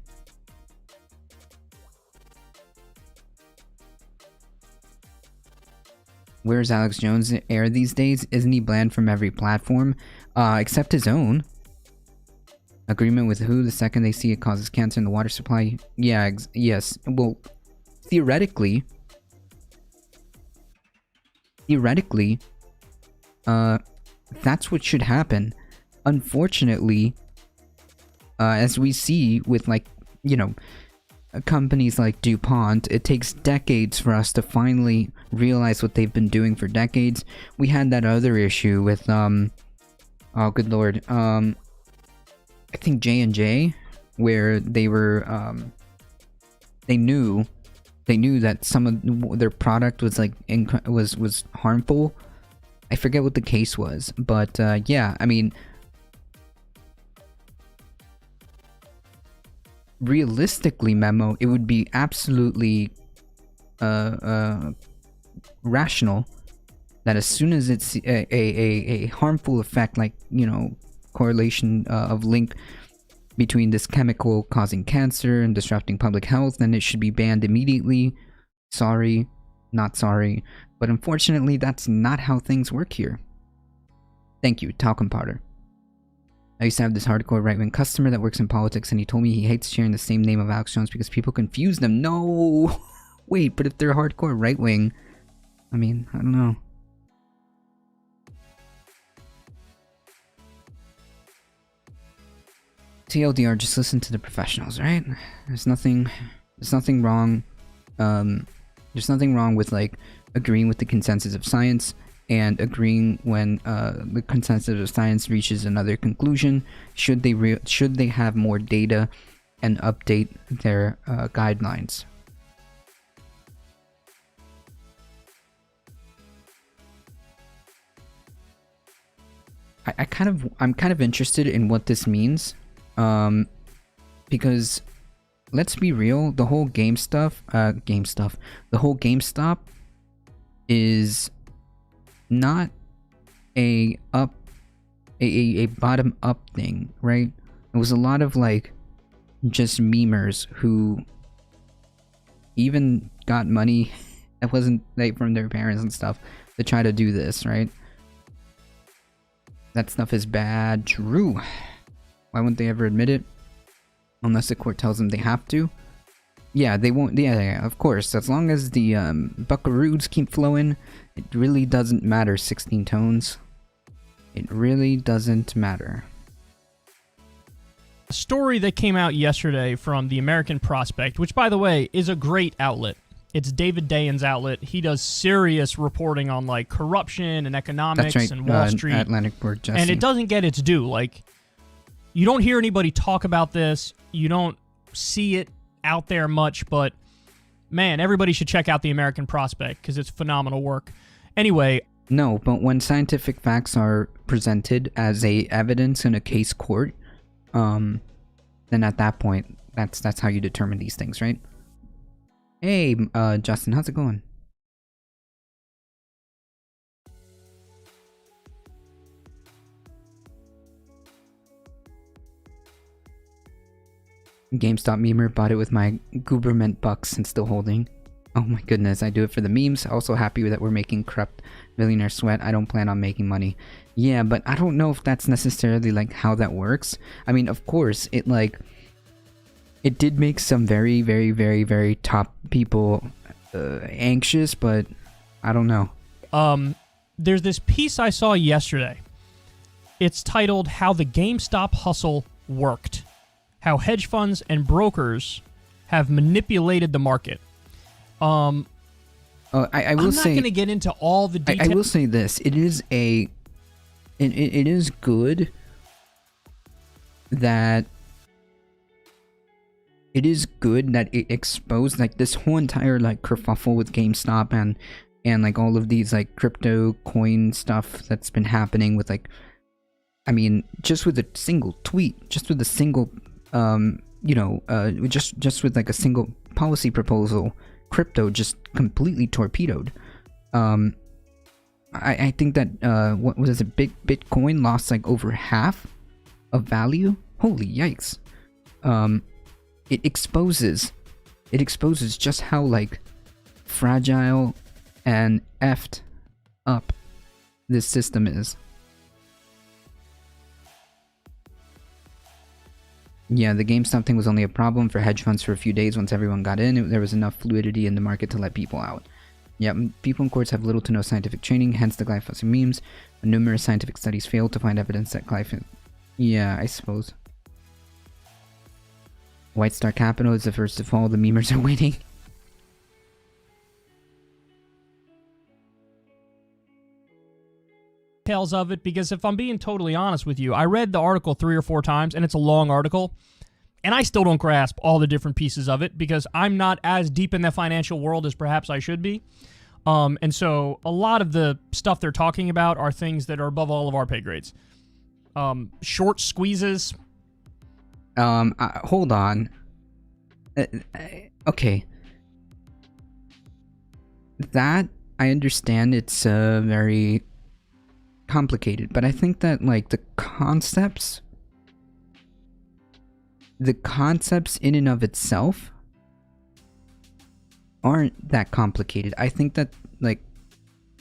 Where's Alex Jones' air these days? Isn't he banned from every platform? Except his own. Agreement with who? The second they see it causes cancer in the water supply? Yeah, yes. Well, theoretically, That's what should happen. Unfortunately, as we see with, like, companies like DuPont, it takes decades for us to finally realize what they've been doing for decades. We had that other issue with, oh good lord, I think J&J, where they were, they knew that some of their product was like was harmful. I forget what the case was, but yeah, I mean, realistically, Memo, it would be absolutely rational that as soon as it's a harmful effect, like, correlation of link between this chemical causing cancer and disrupting public health, then it should be banned immediately. Sorry, not sorry, but unfortunately that's not how things work here. Thank you, Talcum Potter. I used to have this hardcore right-wing customer that works in politics, and he told me he hates sharing the same name of Alex Jones because people confuse them. No! Wait, but if they're hardcore right-wing, I mean, I don't know. TLDR, just listen to the professionals, right? There's nothing wrong. There's nothing wrong with, like, agreeing with the consensus of science and agreeing when the consensus of science reaches another conclusion. Should they have more data and update their guidelines? I'm kind of interested in what this means, because let's be real, the whole the whole GameStop is not a bottom up thing, right? It was a lot of, like, just memers who even got money that wasn't, like, from their parents and stuff to try to do this, right? That stuff is bad. True. Why wouldn't they ever admit it? Unless the court tells them they have to. Yeah, they won't. Yeah, of course. As long as the buckaroos keep flowing, it really doesn't matter, 16 tones. It really doesn't matter. A story that came out yesterday from the American Prospect, which, by the way, is a great outlet. It's David Dayen's outlet. He does serious reporting on, like, corruption and economics and Wall Street. Atlantic Board, Jesse. And it doesn't get its due. Like, you don't hear anybody talk about this. You don't see it out there much, but man, everybody should check out the American Prospect because it's phenomenal work. Anyway, no, but when scientific facts are presented as evidence in a case court, then at that point, that's how you determine these things, right? Hey, Justin, how's it going? GameStop memer, bought it with my Gooberment bucks and still holding. Oh my goodness, I do it for the memes. Also happy that we're making corrupt millionaire sweat. I don't plan on making money. Yeah, but I don't know if that's necessarily, like, how that works. I mean, of course, it did make some very, very, very, very top people anxious, but I don't know. There's this piece I saw yesterday. It's titled "How the GameStop Hustle Worked." How hedge funds and brokers have manipulated the market. I will say, I'm not going to get into all the details. I will say this: it is good that it exposed, like, this whole entire, like, kerfuffle with GameStop and like all of these, like, crypto coin stuff that's been happening with, like, I mean, just with a single tweet, just with a single just with, like, a single policy proposal, crypto just completely torpedoed. I think that what was it? Bitcoin lost, like, over half of value. Holy yikes! It exposes just how, like, fragile and effed up this system is. Yeah, the GameStop thing was only a problem for hedge funds for a few days. Once everyone got in, there was enough fluidity in the market to let people out. Yeah, people in courts have little to no scientific training, hence the Glyphosate memes. Numerous scientific studies failed to find evidence that climate... Yeah, I suppose. White Star Capital is the first to fall. The memers are waiting. Details of it, because if I'm being totally honest with you, I read the article 3 or 4 times, and it's a long article, and I still don't grasp all the different pieces of it because I'm not as deep in the financial world as perhaps I should be. And so a lot of the stuff they're talking about are things that are above all of our pay grades. Short squeezes. Hold on. Okay. That, I understand it's very complicated, but I think that, like, the concepts in and of itself aren't that complicated. I think that, like,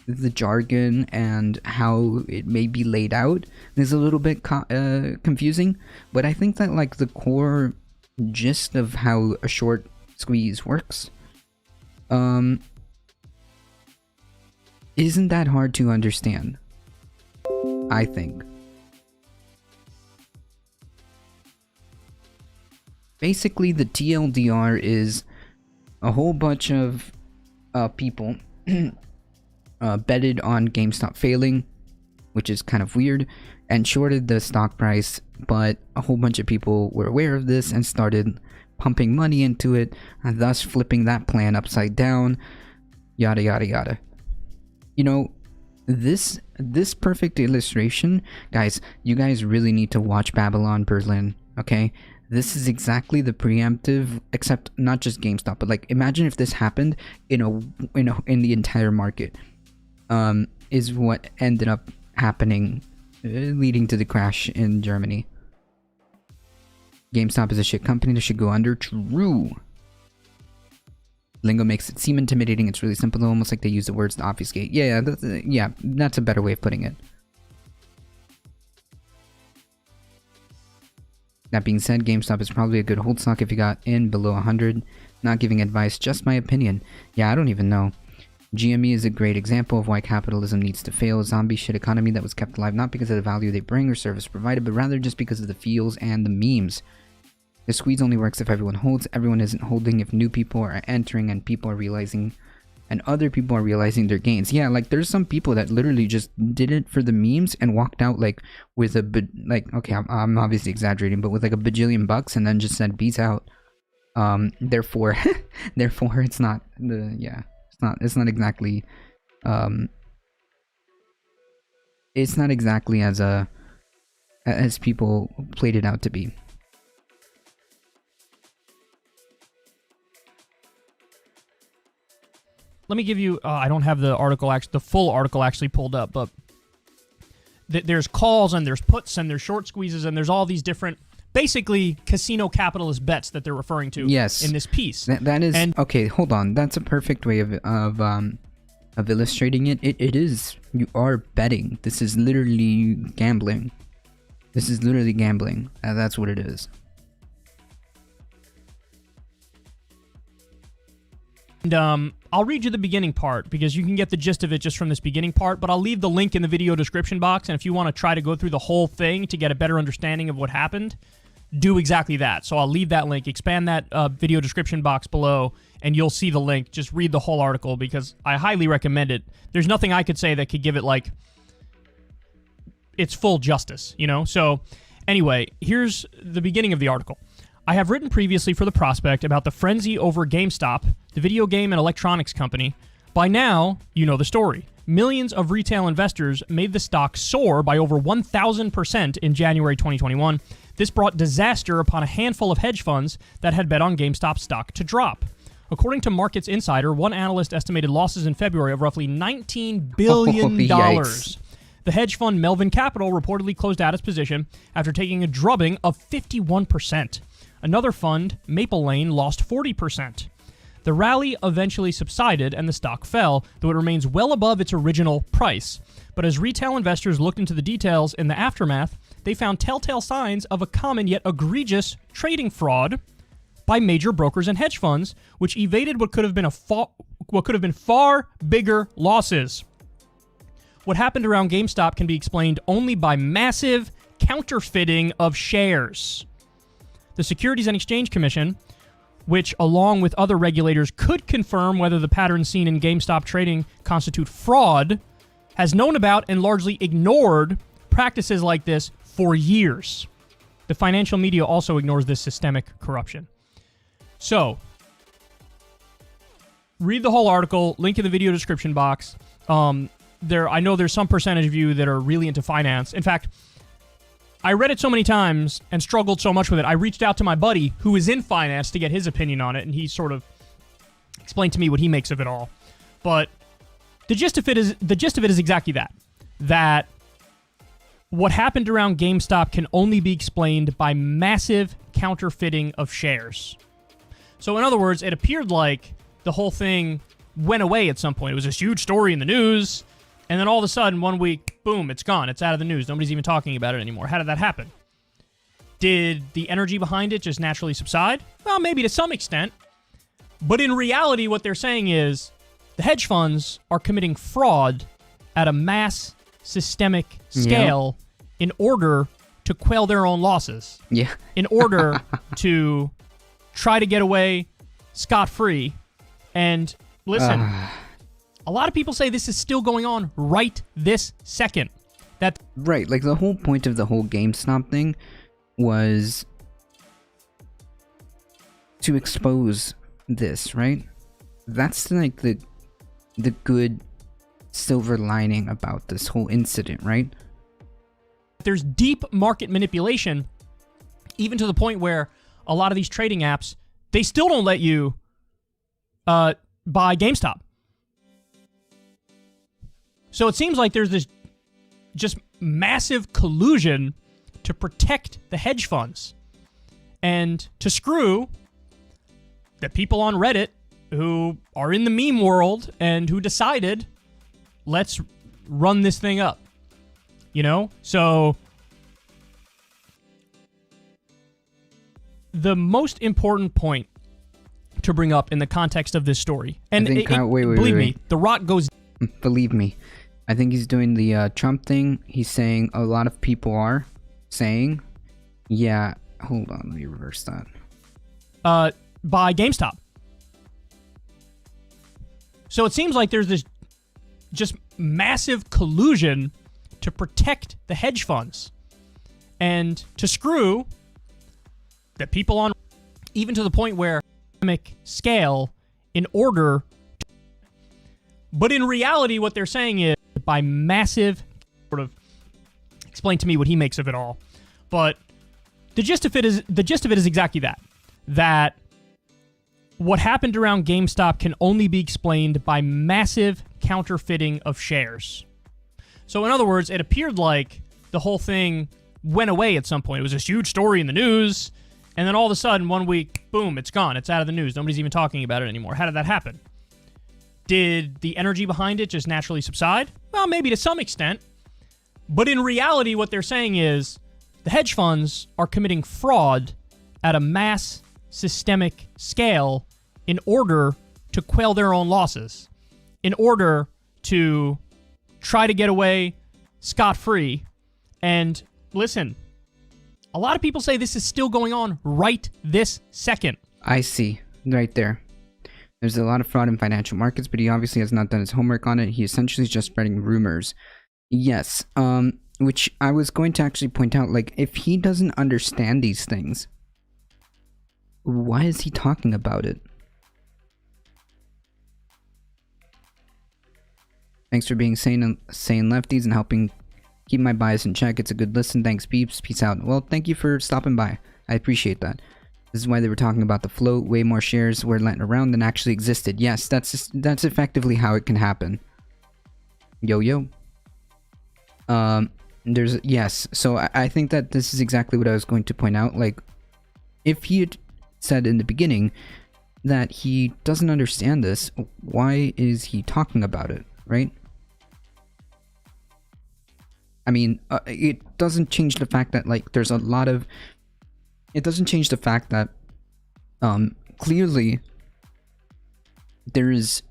the jargon and how it may be laid out is a little bit confusing, but I think that, like, the core gist of how a short squeeze works isn't that hard to understand, I think. Basically, the TLDR is a whole bunch of people betted on GameStop failing, which is kind of weird, and shorted the stock price, but a whole bunch of people were aware of this and started pumping money into it, and thus flipping that plan upside down, yada yada yada. You know, this perfect illustration, guys, you guys really need to watch Babylon Berlin, okay? This is exactly the preemptive, except not just GameStop, but, like, imagine if this happened in the entire market. Is what ended up happening, leading to the crash in Germany. GameStop is a shit company that should go under. True. Lingo makes it seem intimidating. It's really simple, though, almost like they use the words to obfuscate. Yeah, that's a better way of putting it. That being said, GameStop is probably a good hold stock if you got in below 100. Not giving advice, just my opinion. Yeah, I don't even know. GME is a great example of why capitalism needs to fail. A zombie shit economy that was kept alive not because of the value they bring or service provided, but rather just because of the feels and the memes. The squeeze only works if everyone holds. Everyone isn't holding if new people are entering and people are realizing, and other people are realizing their gains. Yeah, like, there's some people that literally just did it for the memes and walked out, like, with okay, I'm obviously exaggerating, but with like a bajillion bucks, and then just said peace out. Therefore it's not exactly as people played it out to be. Let me give you, I don't have the full article actually pulled up, but there's calls and there's puts and there's short squeezes and there's all these different, basically, casino capitalist bets that they're referring to in this piece. That is, okay, hold on. That's a perfect way of illustrating it. It is, you are betting. This is literally gambling. That's what it is. And I'll read you the beginning part because you can get the gist of it just from this beginning part, but I'll leave the link in the video description box, and if you want to try to go through the whole thing to get a better understanding of what happened, do exactly that. So I'll leave that link, expand that video description box below, and you'll see the link. Just read the whole article because I highly recommend it. There's nothing I could say that could give it, like, its full justice, you know? So anyway, here's the beginning of the article. I have written previously for The Prospect about the frenzy over GameStop, the video game and electronics company. By now, you know the story. Millions of retail investors made the stock soar by over 1,000% in January 2021. This brought disaster upon a handful of hedge funds that had bet on GameStop stock to drop. According to Markets Insider, one analyst estimated losses in February of roughly $19 billion. Yikes. The hedge fund Melvin Capital reportedly closed out its position after taking a drubbing of 51%. Another fund, Maple Lane, lost 40%. The rally eventually subsided and the stock fell, though it remains well above its original price. But as retail investors looked into the details in the aftermath, they found telltale signs of a common yet egregious trading fraud by major brokers and hedge funds, which evaded what could have been far bigger losses. what happened around GameStop can be explained only by massive counterfeiting of shares. The Securities and Exchange Commission, which along with other regulators could confirm whether the patterns seen in GameStop trading constitute fraud, has known about and largely ignored practices like this for years. The financial media also ignores this systemic corruption. So, read the whole article, link in the video description box. I know there's some percentage of you that are really into finance. In fact, I read it so many times and struggled so much with it, I reached out to my buddy who is in finance to get his opinion on it, and he sort of explained to me what he makes of it all. But the gist of it is exactly that. That what happened around GameStop can only be explained by massive counterfeiting of shares. So in other words, it appeared like the whole thing went away at some point. It was this huge story in the news, and then all of a sudden, one week, boom, it's gone. It's out of the news. Nobody's even talking about it anymore. How did that happen? Did the energy behind it just naturally subside? Well, maybe to some extent. But in reality, what they're saying is the hedge funds are committing fraud at a mass systemic scale in order to quell their own losses. Yeah. In order to try to get away scot-free. And listen, a lot of people say this is still going on right this second. Right, like the whole point of the whole GameStop thing was to expose this, right? That's like the good silver lining about this whole incident, right? There's deep market manipulation, even to the point where a lot of these trading apps, they still don't let you buy GameStop. So it seems like there's this just massive collusion to protect the hedge funds and to screw the people on Reddit who are in the meme world and who decided, let's run this thing up. You know? So the most important point to bring up in the context of this story, and believe me, The Rock goes... Believe me. I think he's doing the Trump thing. He's saying a lot of people are saying, yeah, hold on, let me reverse that. Buy GameStop. So it seems like there's this just massive collusion to protect the hedge funds and to screw the people on, even to the point where scale in order to, but in reality what they're saying is by massive, sort of explain to me what he makes of it all. But the gist of it is exactly that what happened around GameStop can only be explained by massive counterfeiting of shares. So in other words, it appeared like the whole thing went away at some point. It was this huge story in the news, and then all of a sudden, one week, boom, it's gone. It's out of the news. Nobody's even talking about it anymore. How did that happen? Did the energy behind it just naturally subside? Well, maybe to some extent. But in reality, what they're saying is the hedge funds are committing fraud at a mass systemic scale in order to quell their own losses, in order to try to get away scot-free. And listen, a lot of people say this is still going on right this second. I see. Right there. There's a lot of fraud in financial markets, but he obviously has not done his homework on it. He essentially is just spreading rumors. Yes, which I was going to actually point out, like, if he doesn't understand these things, why is he talking about it? Thanks for being sane lefties and helping keep my bias in check. It's a good listen. Thanks, peeps. Peace out. Well, thank you for stopping by. I appreciate that. This is why they were talking about the float. Way more shares were lent around than actually existed. Yes, that's effectively how it can happen. Yo. Yes. So I think that this is exactly what I was going to point out. Like, if he had said in the beginning that he doesn't understand this, why is he talking about it, right? I mean, it doesn't change the fact that, like, there's a lot of... It doesn't change the fact that, clearly, there is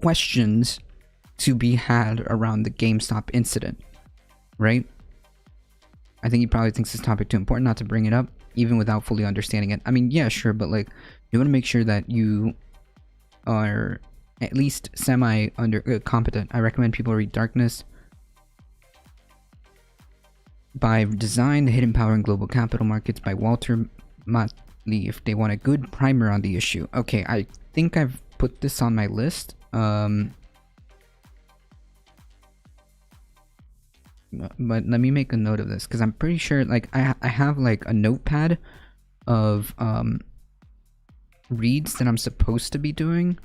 questions to be had around the GameStop incident, right? I think he probably thinks this topic too important not to bring it up, even without fully understanding it. I mean, yeah, sure, but like, you want to make sure that you are at least semi competent. I recommend people read Darkness by Design, The Hidden Power in Global Capital Markets by Walter Motley if they want a good primer on the issue. Okay, I think I've put this on my list. But let me make a note of this, because I'm pretty sure, like, I have like a notepad of reads that I'm supposed to be doing.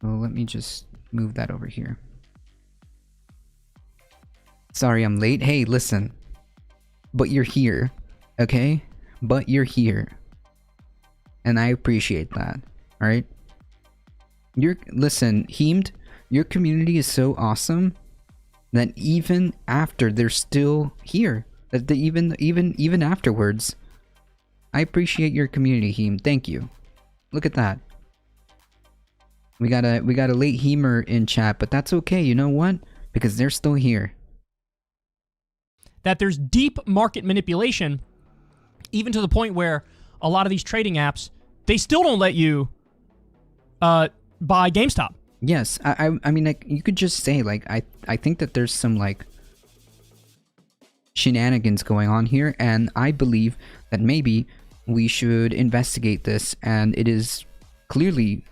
So let me just move that over here. Sorry I'm late. Hey, listen. But you're here, okay? But you're here. And I appreciate that, alright? Listen, Heemed, your community is so awesome that even after they're still here, that they even afterwards, I appreciate your community, Heem. Thank you. Look at that. We got a late Heemer in chat, but that's okay. You know what? Because they're still here. That there's deep market manipulation, even to the point where a lot of these trading apps, they still don't let you buy GameStop. Yes, I mean, like, you could just say, like, I think that there's some, like, shenanigans going on here, and I believe that maybe we should investigate this, and it is clearly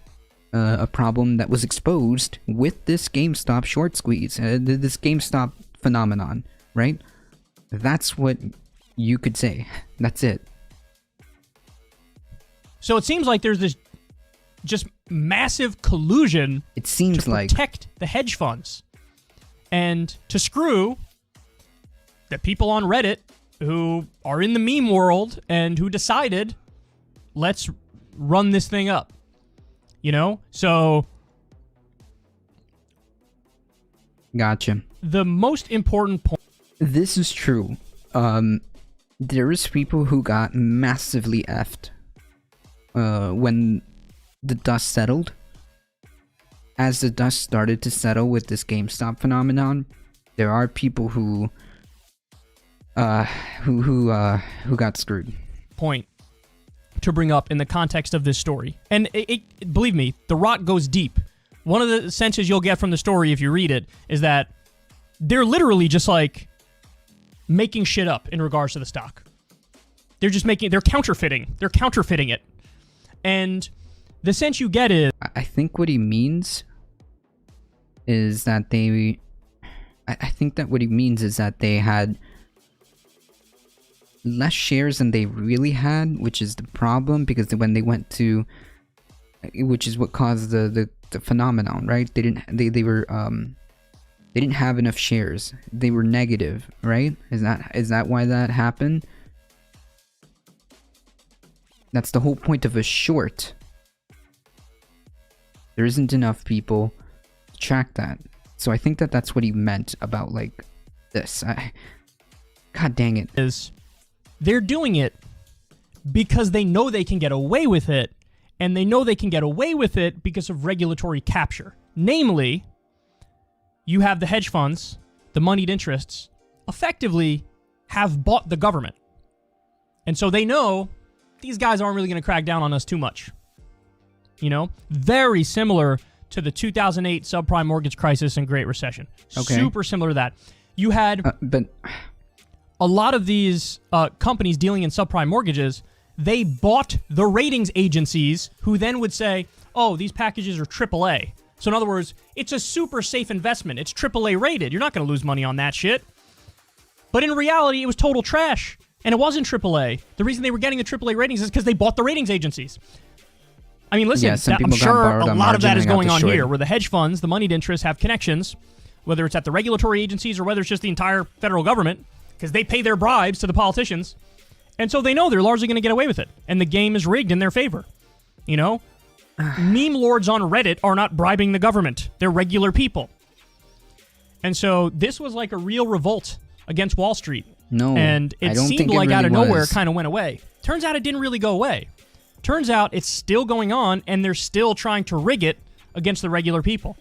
a problem that was exposed with this GameStop short squeeze, this GameStop phenomenon, right? That's what you could say. That's it. So it seems like there's this just massive collusion, it seems to protect the hedge funds and to screw the people on Reddit who are in the meme world and who decided, let's run this thing up. You know? So gotcha. The most important point. This is true. There is people who got massively effed when the dust settled. As the dust started to settle with this GameStop phenomenon, there are people who got screwed. Point to bring up in the context of this story, and believe me, the rot goes deep. One of the senses you'll get from the story if you read it is that they're literally just like making shit up in regards to the stock. They're counterfeiting it, and the sense you get is, I think what he means is that they had less shares than they really had, which is the problem, because when they went to, which is what caused the phenomenon, right? They didn't have enough shares. They were negative, right? Is that why that happened? That's the whole point of a short. There isn't enough people to track that. So I think that that's what he meant about, like, this. God dang it. They're doing it because they know they can get away with it, and they know they can get away with it because of regulatory capture. Namely, you have the hedge funds, the moneyed interests, effectively have bought the government. And so they know these guys aren't really going to crack down on us too much. You know? Very similar to the 2008 subprime mortgage crisis and Great Recession. Okay. Super similar to that. You had but a lot of these companies dealing in subprime mortgages, they bought the ratings agencies who then would say, oh, these packages are AAA. So in other words, it's a super safe investment. It's AAA rated. You're not going to lose money on that shit. But in reality, it was total trash. And it wasn't AAA. The reason they were getting the AAA ratings is because they bought the ratings agencies. I mean, listen, yeah, I'm sure a lot of that is going on destroyed here, where the hedge funds, the moneyed interests, have connections, whether it's at the regulatory agencies or whether it's just the entire federal government, because they pay their bribes to the politicians. And so they know they're largely going to get away with it. And the game is rigged in their favor. You know? Meme lords on Reddit are not bribing the government. They're regular people. And so this was like a real revolt against Wall Street. No, and it seemed like out of nowhere it kind of went away. Turns out it didn't really go away. Turns out it's still going on, and they're still trying to rig it against the regular people.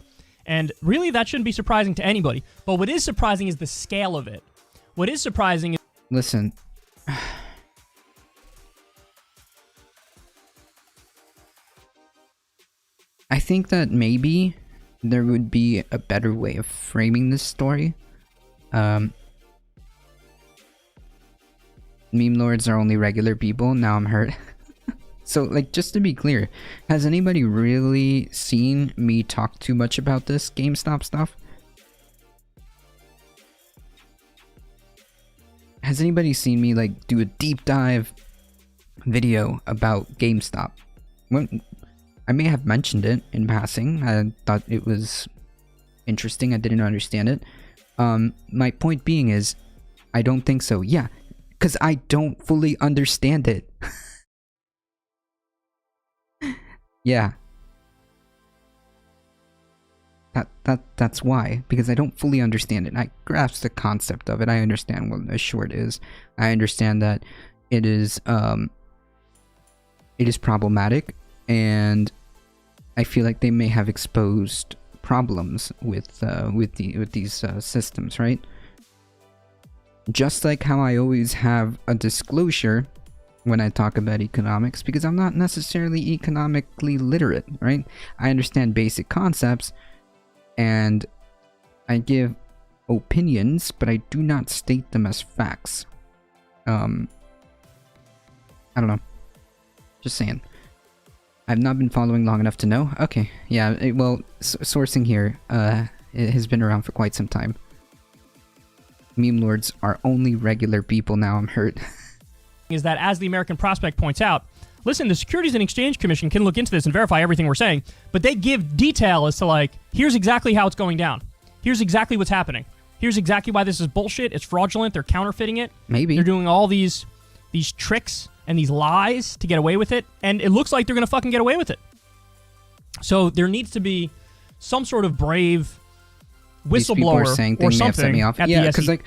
And really, that shouldn't be surprising to anybody. But what is surprising is the scale of it. What is surprising is... Listen. I think that maybe there would be a better way of framing this story. Meme lords are only regular people. Now I'm hurt. So, like, just to be clear, has anybody really seen me talk too much about this GameStop stuff? Has anybody seen me, like, do a deep dive video about GameStop? Well, I may have mentioned it in passing. I thought it was interesting. I didn't understand it. My point being is, I don't think so. Yeah, because I don't fully understand it. Yeah. That's why. Because I don't fully understand it. I grasp the concept of it. I understand what a short is. I understand that it is problematic, and I feel like they may have exposed problems with these systems, right? Just like how I always have a disclosure when I talk about economics, because I'm not necessarily economically literate, right? I understand basic concepts, and I give opinions, but I do not state them as facts. I don't know. Just saying. I've not been following long enough to know. Okay, yeah, well, sourcing here, it has been around for quite some time. Meme lords are only regular people. Now I'm hurt. Is that, as the American Prospect points out, listen, the Securities and Exchange Commission can look into this and verify everything we're saying, but they give detail as to, like, here's exactly how it's going down. Here's exactly what's happening. Here's exactly why this is bullshit. It's fraudulent. They're counterfeiting it. Maybe. They're doing all these tricks and these lies to get away with it, and it looks like they're going to fucking get away with it. So there needs to be some sort of brave whistleblower or something at yeah, the because SEC. like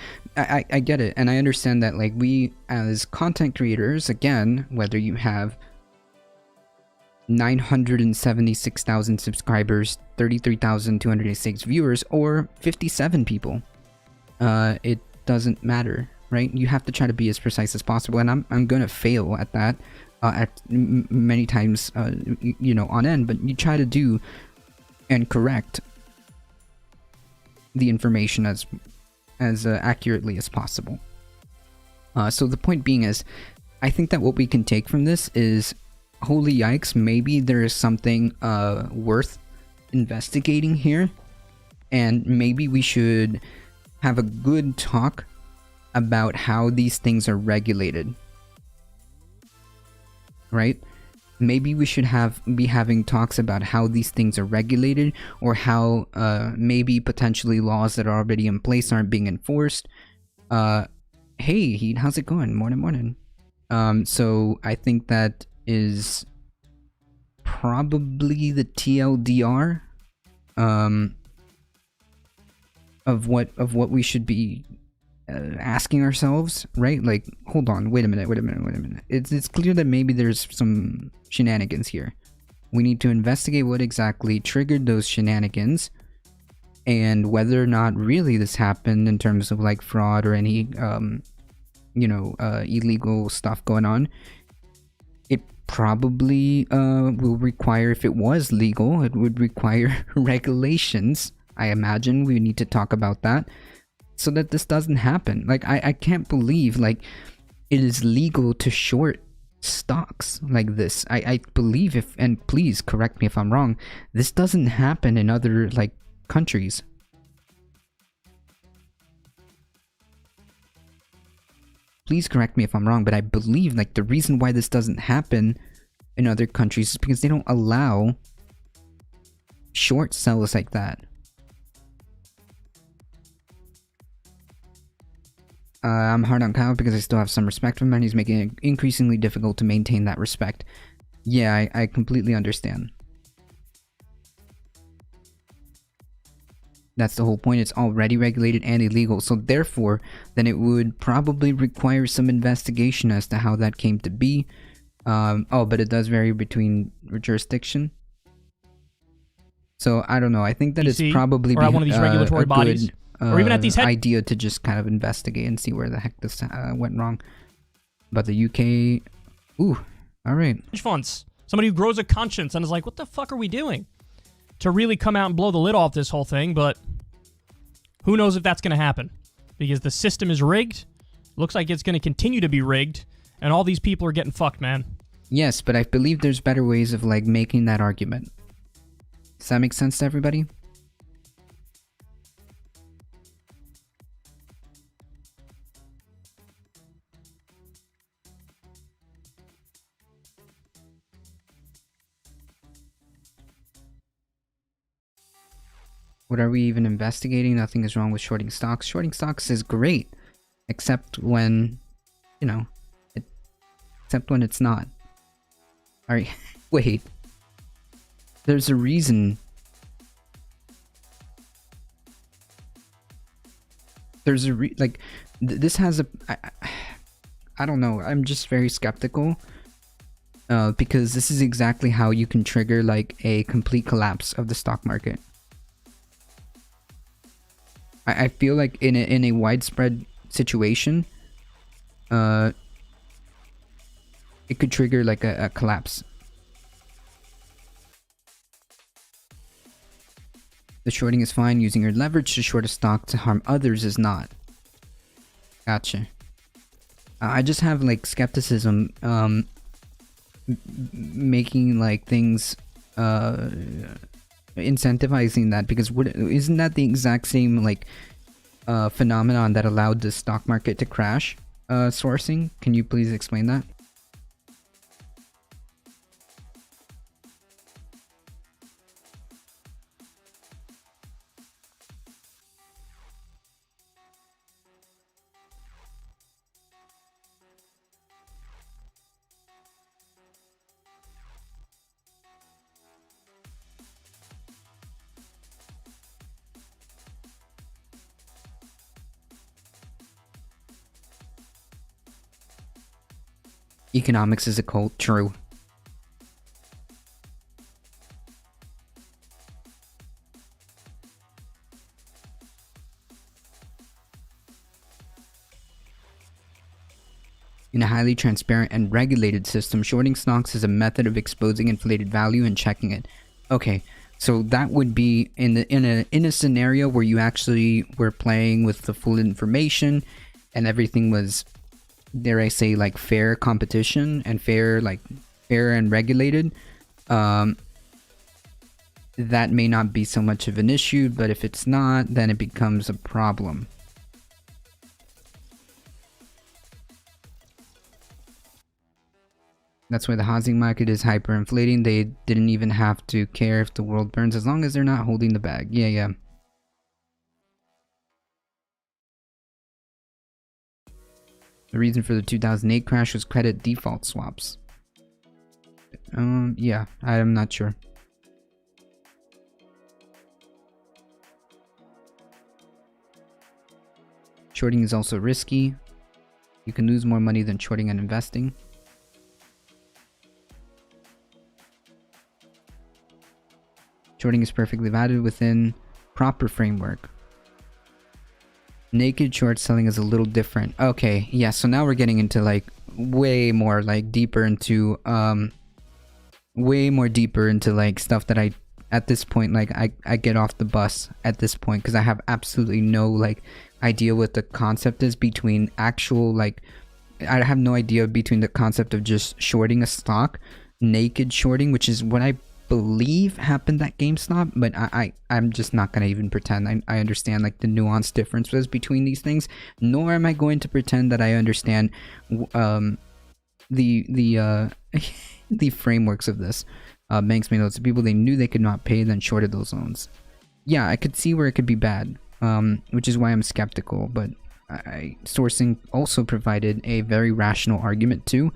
I get it, and I understand that, like, we as content creators, again, whether you have 976,000 subscribers, 33,206 viewers, or 57 people, it doesn't matter, right? You have to try to be as precise as possible, and I'm gonna fail at that many times, you know, on end. But you try to do and correct the information as accurately as possible. So the point being is, I think that what we can take from this is, holy yikes, maybe there is something worth investigating here, and maybe we should have a good talk about how these things are regulated, right? Maybe we should be having talks about how these things are regulated, or how maybe potentially laws that are already in place aren't being enforced. Hey, Heat, how's it going? Morning. So I think that is probably the TLDR of what we should be asking ourselves, right? Like, hold on, wait a minute. It's clear that maybe there's some shenanigans here. We need to investigate what exactly triggered those shenanigans, and whether or not really this happened in terms of, like, fraud or any illegal stuff going on. It probably will require, if it was legal, it would require regulations. I imagine we need to talk about that, so that this doesn't happen. Like, I can't believe, like, it is legal to short stocks like this. I believe, if, and please correct me if I'm wrong, this doesn't happen in other, like, countries. Please correct me if I'm wrong, but I believe, like, the reason why this doesn't happen in other countries is because they don't allow short sells like that. I'm hard on Kyle because I still have some respect for him, and he's making it increasingly difficult to maintain that respect. Yeah, I completely understand. That's the whole point. It's already regulated and illegal, so therefore, then it would probably require some investigation as to how that came to be. Oh, but it does vary between jurisdiction. So I don't know. I think that it's DC, probably or at one of these regulatory a bodies, good, or even at these idea to just kind of investigate and see where the heck this went wrong. But the UK, ooh, all right. hedge funds. Somebody who grows a conscience and is like, what the fuck are we doing? To really come out and blow the lid off this whole thing, but who knows if that's going to happen? Because the system is rigged. Looks like it's going to continue to be rigged, and all these people are getting fucked, man. Yes, but I believe there's better ways of like making that argument. Does that make sense to everybody? What are we even investigating? Nothing is wrong with shorting stocks. Shorting stocks is great, except when, you know, except when it's not. Alright, wait. There's a reason. There's a this has a... I don't know. I'm just very skeptical. Because this is exactly how you can trigger like a complete collapse of the stock market. I feel like in a widespread situation, it could trigger like a collapse. The shorting is fine. Using your leverage to short a stock to harm others is not. Gotcha. I just have like skepticism making like things incentivizing that, because isn't that the exact same like phenomenon that allowed the stock market to crash? Sourcing, can you please explain that? Economics is a cult, true. In a highly transparent and regulated system, shorting stocks is a method of exposing inflated value and checking it. Okay, so that would be in a scenario where you actually were playing with the full information and everything was, dare I say, like fair competition and fair and regulated. That may not be so much of an issue, but if it's not, then it becomes a problem. That's why the housing market is hyperinflating. They didn't even have to care if the world burns as long as they're not holding the bag. Yeah. The reason for the 2008 crash was credit default swaps. Yeah, I'm not sure. Shorting is also risky. You can lose more money than shorting and investing. Shorting is perfectly valid within proper framework. Naked short selling is a little different. Okay, yeah, so now we're getting into like way more like deeper into like stuff that I at this point like I get off the bus at this point, because I have absolutely no like idea what the concept is between actual like I have no idea between the concept of just shorting a stock, naked shorting, which is what I believe happened at GameStop, but I'm just not gonna even pretend I understand like the nuanced differences between these things, nor am I going to pretend that I understand the frameworks of this. Banks made loans to people they knew they could not pay, then shorted those loans. Yeah, I could see where it could be bad, which is why I'm skeptical, but sourcing also provided a very rational argument too.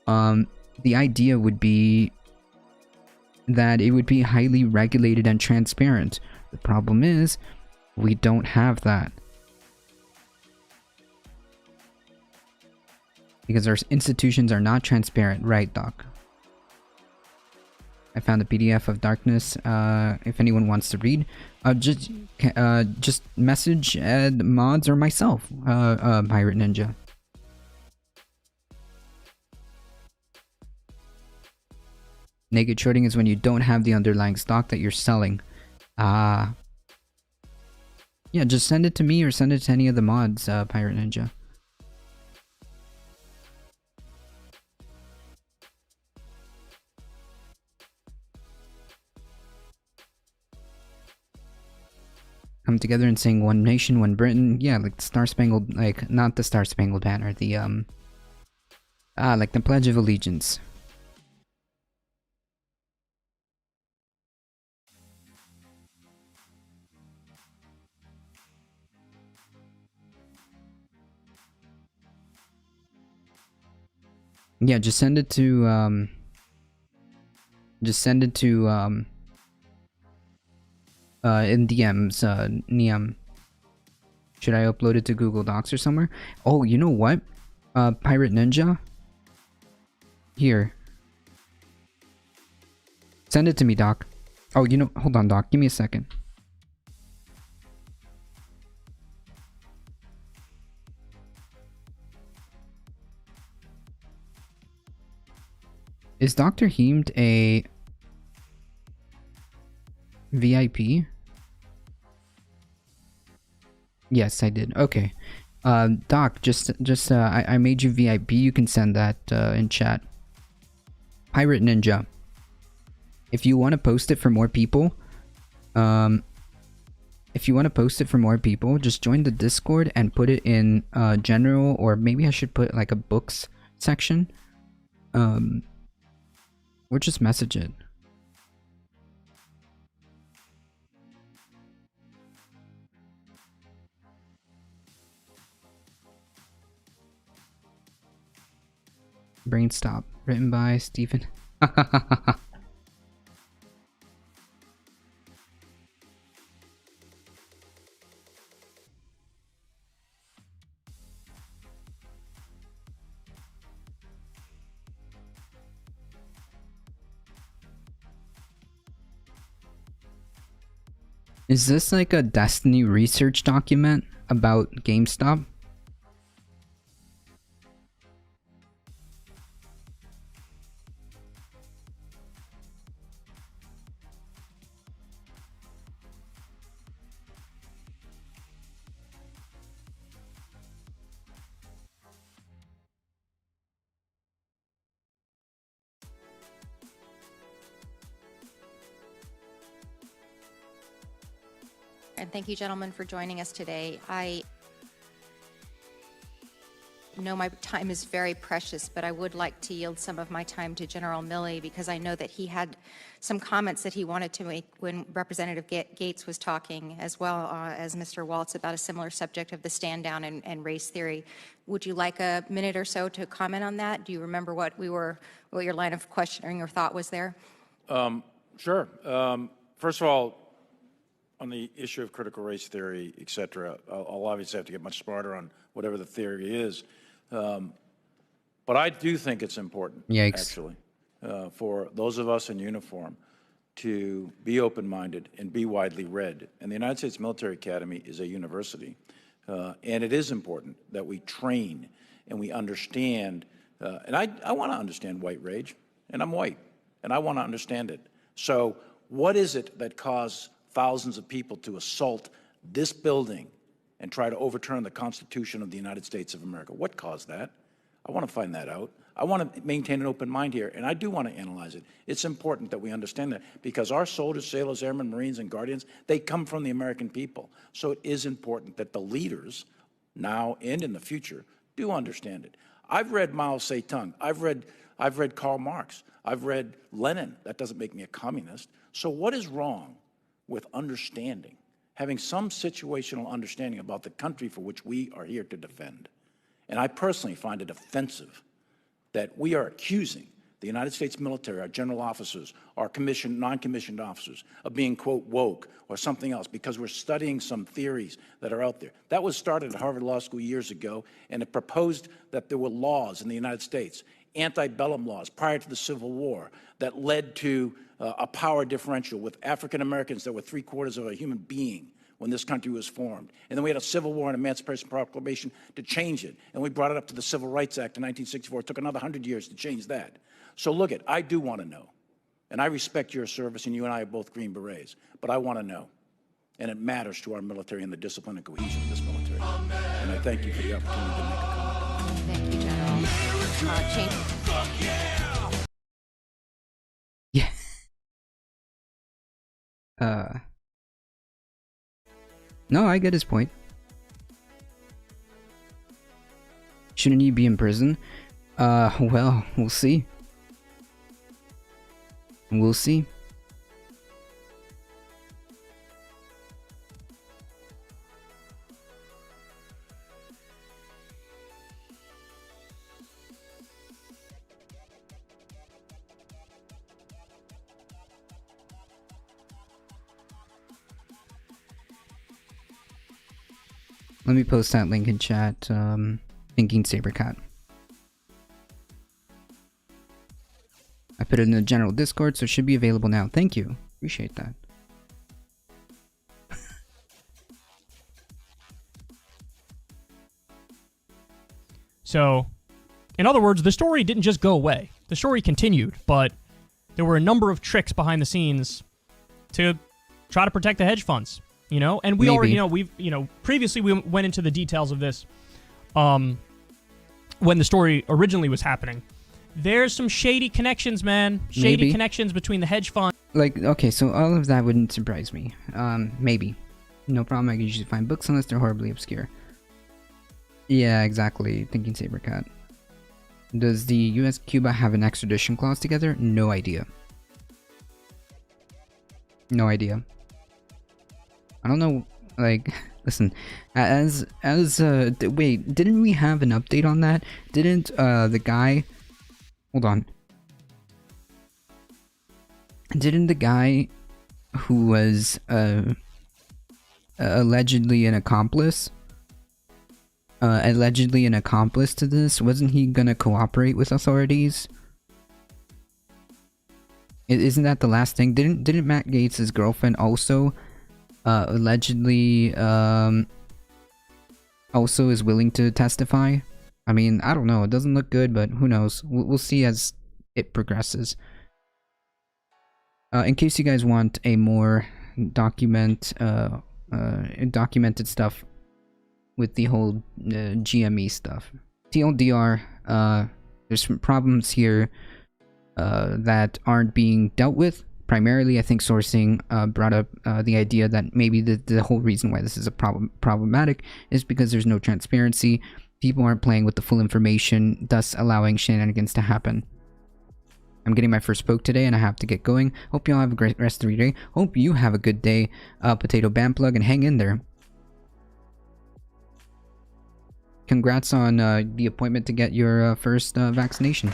The idea would be that it would be highly regulated and transparent. The problem is, we don't have that. Because our institutions are not transparent, right, Doc? I found a PDF of Darkness. If anyone wants to read, just message Ed, Mods, or myself, Pirate Ninja. Naked shorting is when you don't have the underlying stock that you're selling. Yeah, just send it to me or send it to any of the mods, Pirate Ninja. Come together and sing One Nation, One Britain. Yeah, like the Star Spangled, like, not the Star Spangled Banner, the, like the Pledge of Allegiance. Yeah, just send it to, in DMs, Niam. Should I upload it to Google Docs or somewhere? Oh, you know what? Pirate Ninja? Here. Send it to me, Doc. Oh, you know, hold on, Doc. Give me a second. Is Dr. Heemed a VIP? Yes, I did. Okay. Doc, I made you VIP. You can send that in chat. Pirate Ninja. If you want to post it for more people, just join the Discord and put it in general, or maybe I should put like a books section. Or just message it. Brain Stop. Written by Stephen. Is this like a Destiny research document about GameStop? And thank you, gentlemen, for joining us today. I know my time is very precious, but I would like to yield some of my time to General Milley because I know that he had some comments that he wanted to make when Representative Gates was talking, as well as Mr. Waltz, about a similar subject of the stand down and race theory. Would you like a minute or so to comment on that? Do you remember what your line of questioning or thought was there? Sure. First of all, on the issue of critical race theory, et cetera, I'll obviously have to get much smarter on whatever the theory is. But I do think it's important, actually, for those of us in uniform to be open-minded and be widely read. And the United States Military Academy is a university. And it is important that we train and we understand. And I want to understand white rage, and I'm white, and I want to understand it. So what is it that caused thousands of people to assault this building and try to overturn the Constitution of the United States of America? What caused that? I want to find that out. I want to maintain an open mind here, and I do want to analyze it. It's important that we understand that because our soldiers, sailors, airmen, Marines, and Guardians, they come from the American people. So it is important that the leaders, now and in the future, do understand it. I've read Mao Zedong. I've read Karl Marx. I've read Lenin. That doesn't make me a communist. So what is wrong with understanding, having some situational understanding about the country for which we are here to defend? And I personally find it offensive that we are accusing the United States military, our general officers, our commissioned, non-commissioned officers, of being, quote, woke or something else because we're studying some theories that are out there. That was started at Harvard Law School years ago, and it proposed that there were laws in the United States antebellum laws prior to the Civil War that led to a power differential with African Americans that were 3/4 of a human being when this country was formed. And then we had a Civil War and Emancipation Proclamation to change it. And we brought it up to the Civil Rights Act in 1964. It took another 100 years to change that. So look I do want to know. And I respect your service, and you and I are both Green Berets. But I want to know. And it matters to our military and the discipline and cohesion of this military. And I thank you for the opportunity to make a comment. Thank you, General. Change. Yeah. No, I get his point. Shouldn't he be in prison? Well, we'll see. We'll see. Let me post that link in chat, Thinking Sabercat. I put it in the general Discord, so it should be available now. Thank you. Appreciate that. So, in other words, the story didn't just go away. The story continued, but there were a number of tricks behind the scenes to try to protect the hedge funds, you know? And we already, previously we went into the details of this when the story originally was happening. There's some shady connections, man. Shady connections between the hedge fund. Like, okay, so all of that wouldn't surprise me. Maybe. No problem, I can usually find books unless they're horribly obscure. Yeah, exactly. Thinking Sabercat. Does the US-Cuba have an extradition clause together? No idea. No idea. I don't know, like, listen, wait, didn't we have an update on that? Didn't, the guy, hold on. Didn't the guy who was, allegedly an accomplice to this, wasn't he gonna cooperate with authorities? Isn't that the last thing? Didn't Matt Gaetz' girlfriend also allegedly also is willing to testify? I mean, I don't know. It doesn't look good, but who knows? We'll see as it progresses. In case you guys want a more documented stuff with the whole GME stuff. TLDR, there's some problems here that aren't being dealt with. Primarily, I think sourcing brought up the idea that maybe the whole reason why this is problematic is because there's no transparency. People aren't playing with the full information, thus allowing shenanigans to happen. I'm getting my first poke today and I have to get going. Hope you all have a great rest of your day. Hope you have a good day, Potato Bamplug, and hang in there. Congrats on the appointment to get your first vaccination.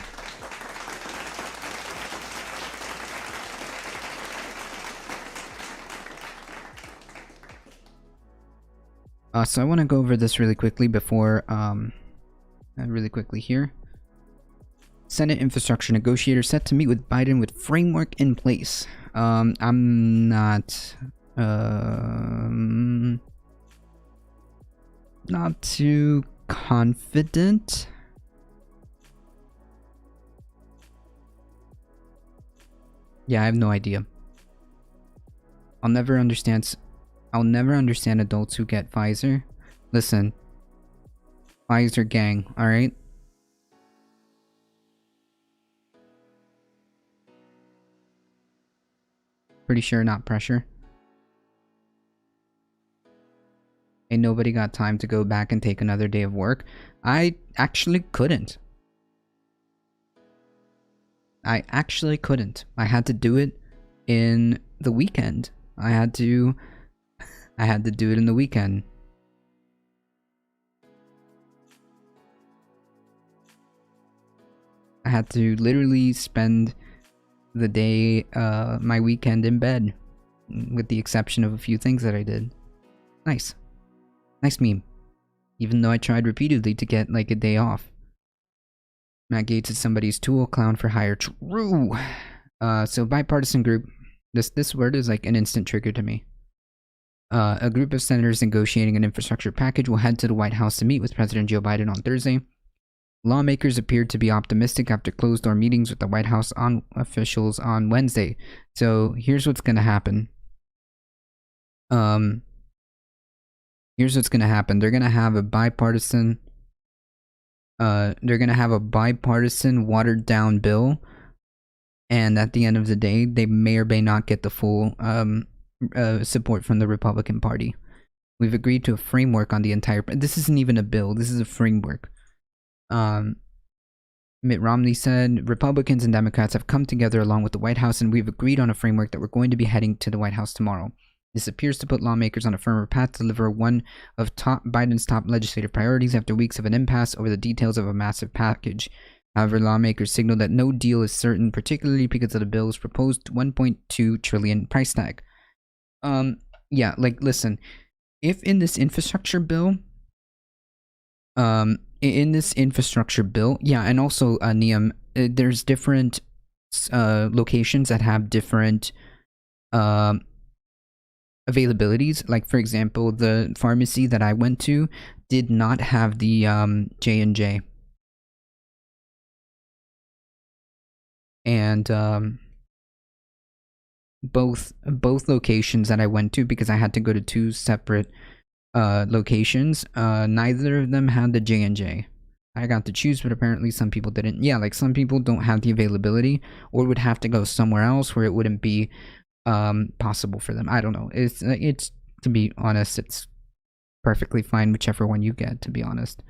So I want to go over this really quickly before, really quickly here. Senate infrastructure negotiator set to meet with Biden with framework in place. I'm not too confident. Yeah, I have no idea. I'll never understand adults who get Pfizer. Listen, Pfizer gang, alright? Pretty sure not pressure. Ain't nobody got time to go back and take another day of work. I actually couldn't. I had to do it in the weekend. I had to do it in the weekend. I had to literally spend the day, my weekend in bed, with the exception of a few things that I did. Nice. Nice meme. Even though I tried repeatedly to get, like, a day off. Matt Gaetz is somebody's tool, clown for hire. True. So bipartisan group. This word is like an instant trigger to me. A group of senators negotiating an infrastructure package will head to the White House to meet with President Joe Biden on Thursday. Lawmakers appeared to be optimistic after closed-door meetings with the White House officials on Wednesday. So here's what's going to happen. Here's what's going to happen. They're going to have a bipartisan. They're going to have a bipartisan, watered-down bill, and at the end of the day, they may or may not get the full support from the Republican Party. We've agreed to a framework on the entire. This isn't even a bill. This is a framework. Mitt Romney said, Republicans and Democrats have come together along with the White House, and we've agreed on a framework that we're going to be heading to the White House tomorrow. This appears to put lawmakers on a firmer path to deliver one of Biden's top legislative priorities after weeks of an impasse over the details of a massive package. However, lawmakers signal that no deal is certain, particularly because of the bill's proposed $1.2 trillion price tag. Yeah, like, listen, if in this infrastructure bill, yeah, and also, Niam, there's different locations that have different availabilities. Like, for example, the pharmacy that I went to did not have the J&J. And both locations that I went to, because I had to go to two separate locations, neither of them had the J&J. I got to choose, but apparently some people didn't. Yeah, like some people don't have the availability or would have to go somewhere else where it wouldn't be possible for them. I don't know. It's to be honest, it's perfectly fine whichever one you get, to be honest.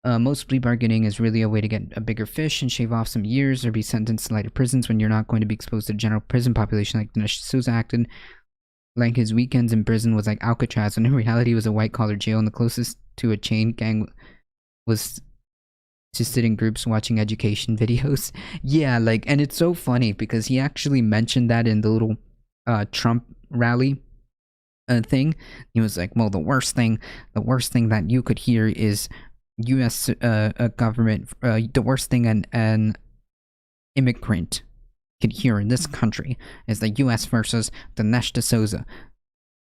Most plea bargaining is really a way to get a bigger fish and shave off some years or be sentenced to lighter prisons when you're not going to be exposed to the general prison population like Dinesh D'Souza acted. Like his weekends in prison was like Alcatraz, when in reality it was a white-collar jail, and the closest to a chain gang was to sit in groups watching education videos. Yeah, like, and it's so funny because he actually mentioned that in the little Trump rally thing. He was like, well, the worst thing that you could hear is U.S. government, the worst thing an immigrant could hear in this country is the U.S. versus Dinesh D'Souza.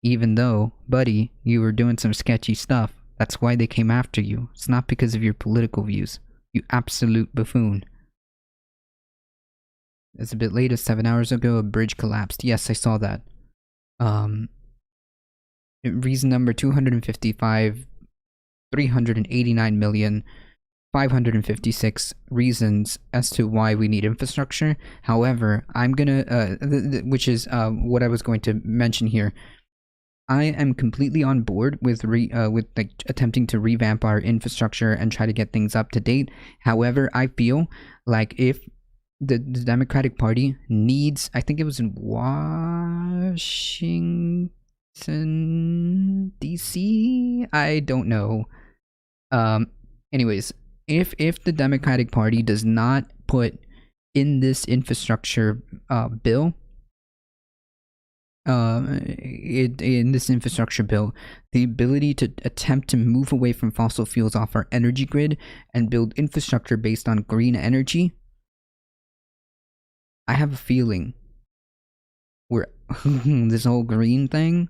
Even though, buddy, you were doing some sketchy stuff, that's why they came after you. It's not because of your political views. You absolute buffoon. It's a bit later, 7 hours ago, a bridge collapsed. Yes, I saw that. Reason number 255, 389,556 reasons as to why we need infrastructure. However, I'm gonna, which is what I was going to mention here. I am completely on board with like attempting to revamp our infrastructure and try to get things up to date. However, I feel like if the Democratic Party needs, I think it was in Washington DC, I don't know. Anyways, if the Democratic Party does not put in this infrastructure bill, in this infrastructure bill, the ability to attempt to move away from fossil fuels off our energy grid and build infrastructure based on green energy, I have a feeling we're this whole green thing,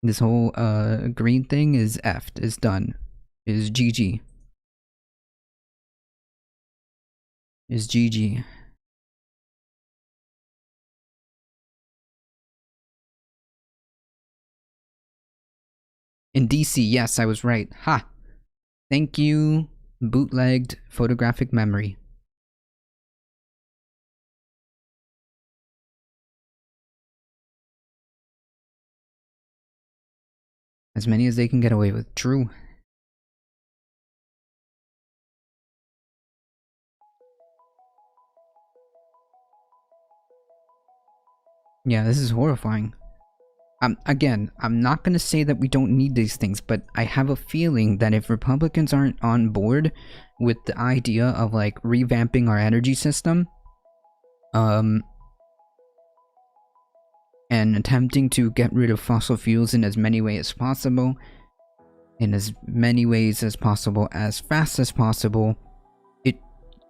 is effed, is done, is GG. Is GG. In DC, yes, I was right. Ha! Thank you, bootlegged photographic memory. As many as they can get away with. True. Yeah, this is horrifying. Again, I'm not going to say that we don't need these things, but I have a feeling that if Republicans aren't on board with the idea of, like, revamping our energy system, and attempting to get rid of fossil fuels in as many ways as possible, as fast as possible,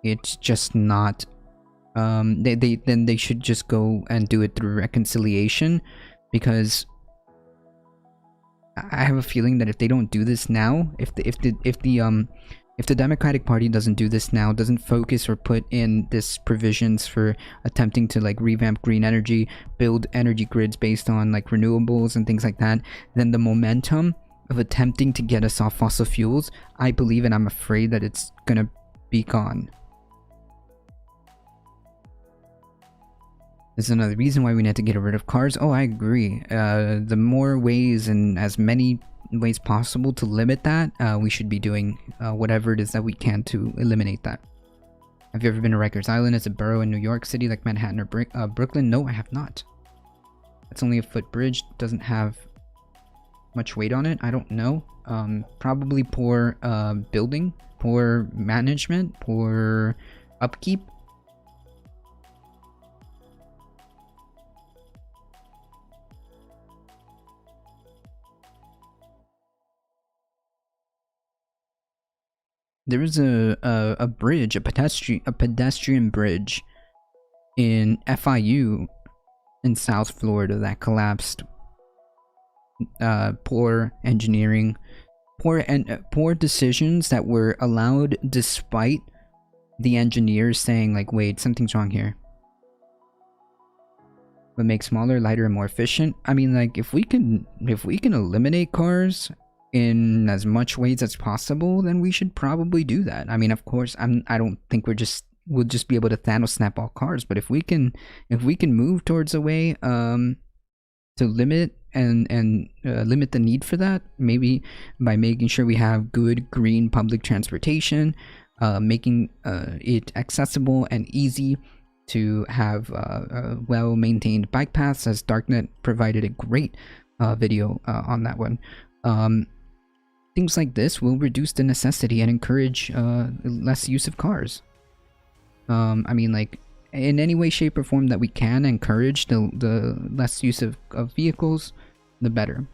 It's just not. They should just go and do it through reconciliation, because I have a feeling that if they don't do this now, if the Democratic Party doesn't do this now, doesn't focus or put in this provisions for attempting to like revamp green energy, build energy grids based on like renewables and things like that, then the momentum of attempting to get us off fossil fuels, I believe and I'm afraid that it's gonna be gone. This is another reason why we need to get rid of cars. Oh, I agree. The more ways and as many ways possible to limit that, we should be doing whatever it is that we can to eliminate that. Have you ever been to Rikers Island? It's a borough in New York City like Manhattan or Brooklyn? No, I have not. It's only a footbridge. Doesn't have much weight on it. I don't know. Probably poor building, poor management, poor upkeep. There was a bridge, a pedestrian bridge in FIU in South Florida that collapsed. Poor engineering, poor decisions that were allowed despite the engineers saying like, wait, something's wrong here. But make smaller, lighter, and more efficient. I mean, like if we can eliminate cars in as much ways as possible, then we should probably do that. I mean, of course, I don't think we'll just be able to Thanos snap all cars, but if we can move towards a way to limit and limit the need for that, maybe by making sure we have good green public transportation, making it accessible and easy to have well-maintained bike paths, as Darknet provided a great video on that one. Things like this will reduce the necessity and encourage less use of cars. I mean, like, in any way, shape, or form that we can encourage the less use of vehicles, the better.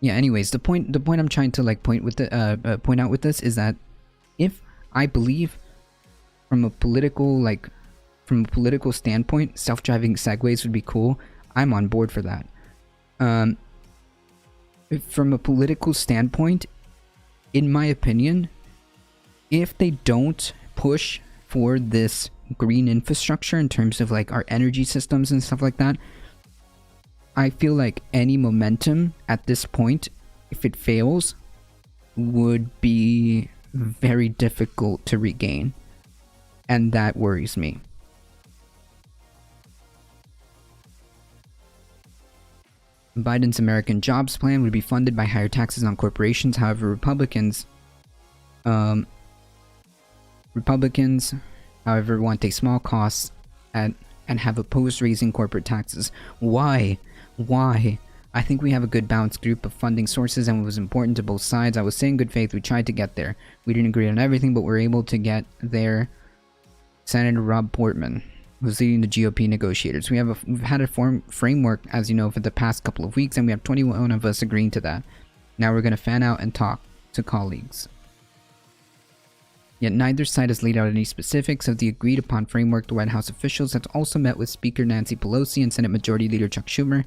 Yeah, anyways, the point I'm trying to like point out with this is that if I believe from a political standpoint, self-driving segways would be cool, I'm on board for that. From a political standpoint, in my opinion, if they don't push for this green infrastructure in terms of like our energy systems and stuff like that, I feel like any momentum at this point, if it fails, would be very difficult to regain, and that worries me. Biden's American Jobs Plan would be funded by higher taxes on corporations. However, Republicans, however, want a small cost and have opposed raising corporate taxes. Why? I think we have a good balanced group of funding sources, and it was important to both sides. I was saying good faith. We tried to get there. We didn't agree on everything, but we're able to get there. Senator Rob Portman was leading the GOP negotiators. We've had a framework, as you know, for the past couple of weeks, and we have 21 of us agreeing to that. Now we're going to fan out and talk to colleagues. Yet neither side has laid out any specifics of the agreed upon framework. The White House officials have also met with Speaker Nancy Pelosi and Senate Majority Leader Chuck Schumer.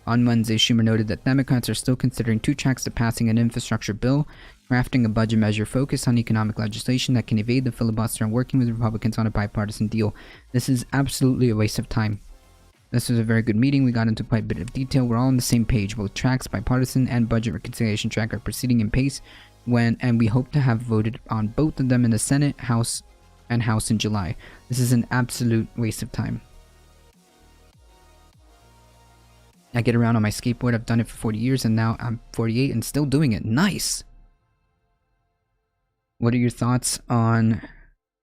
On Wednesday, Schumer noted that Democrats are still considering two tracks to passing an infrastructure bill, crafting a budget measure focused on economic legislation that can evade the filibuster, and working with Republicans on a bipartisan deal. This is absolutely a waste of time. This was a very good meeting. We got into quite a bit of detail. We're all on the same page. Both tracks, bipartisan and budget reconciliation track, are proceeding in pace and we hope to have voted on both of them in the Senate, House in July. This is an absolute waste of time. I get around on my skateboard. I've done it for 40 years and now I'm 48 and still doing it. Nice! What are your thoughts on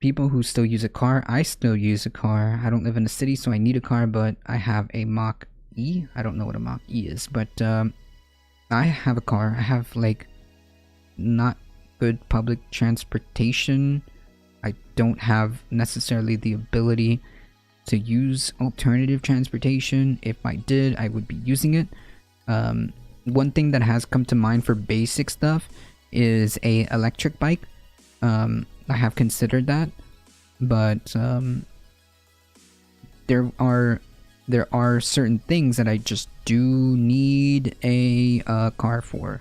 people who still use a car? I still use a car. I don't live in a city, so I need a car, but I have a Mach E. I don't know what a Mach E is, but I have a car. I have like not good public transportation. I don't have necessarily the ability to use alternative transportation. If I did, I would be using it. One thing that has come to mind for basic stuff is a electric bike. I have considered that, but there are certain things that I just do need a car for.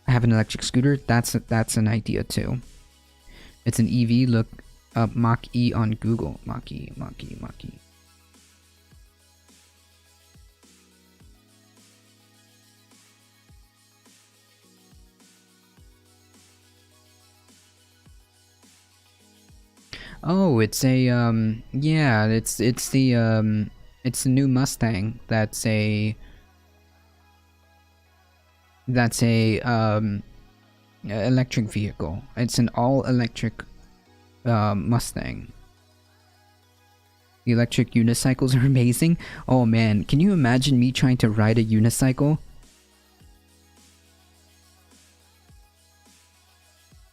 I have an electric scooter. That's an idea too. It's an EV. Look up Mach-E on Google. Mach-E. Oh, it's a yeah, it's the new Mustang. That's a electric vehicle. It's an all electric Mustang. The electric unicycles are amazing. Oh man, can you imagine me trying to ride a unicycle?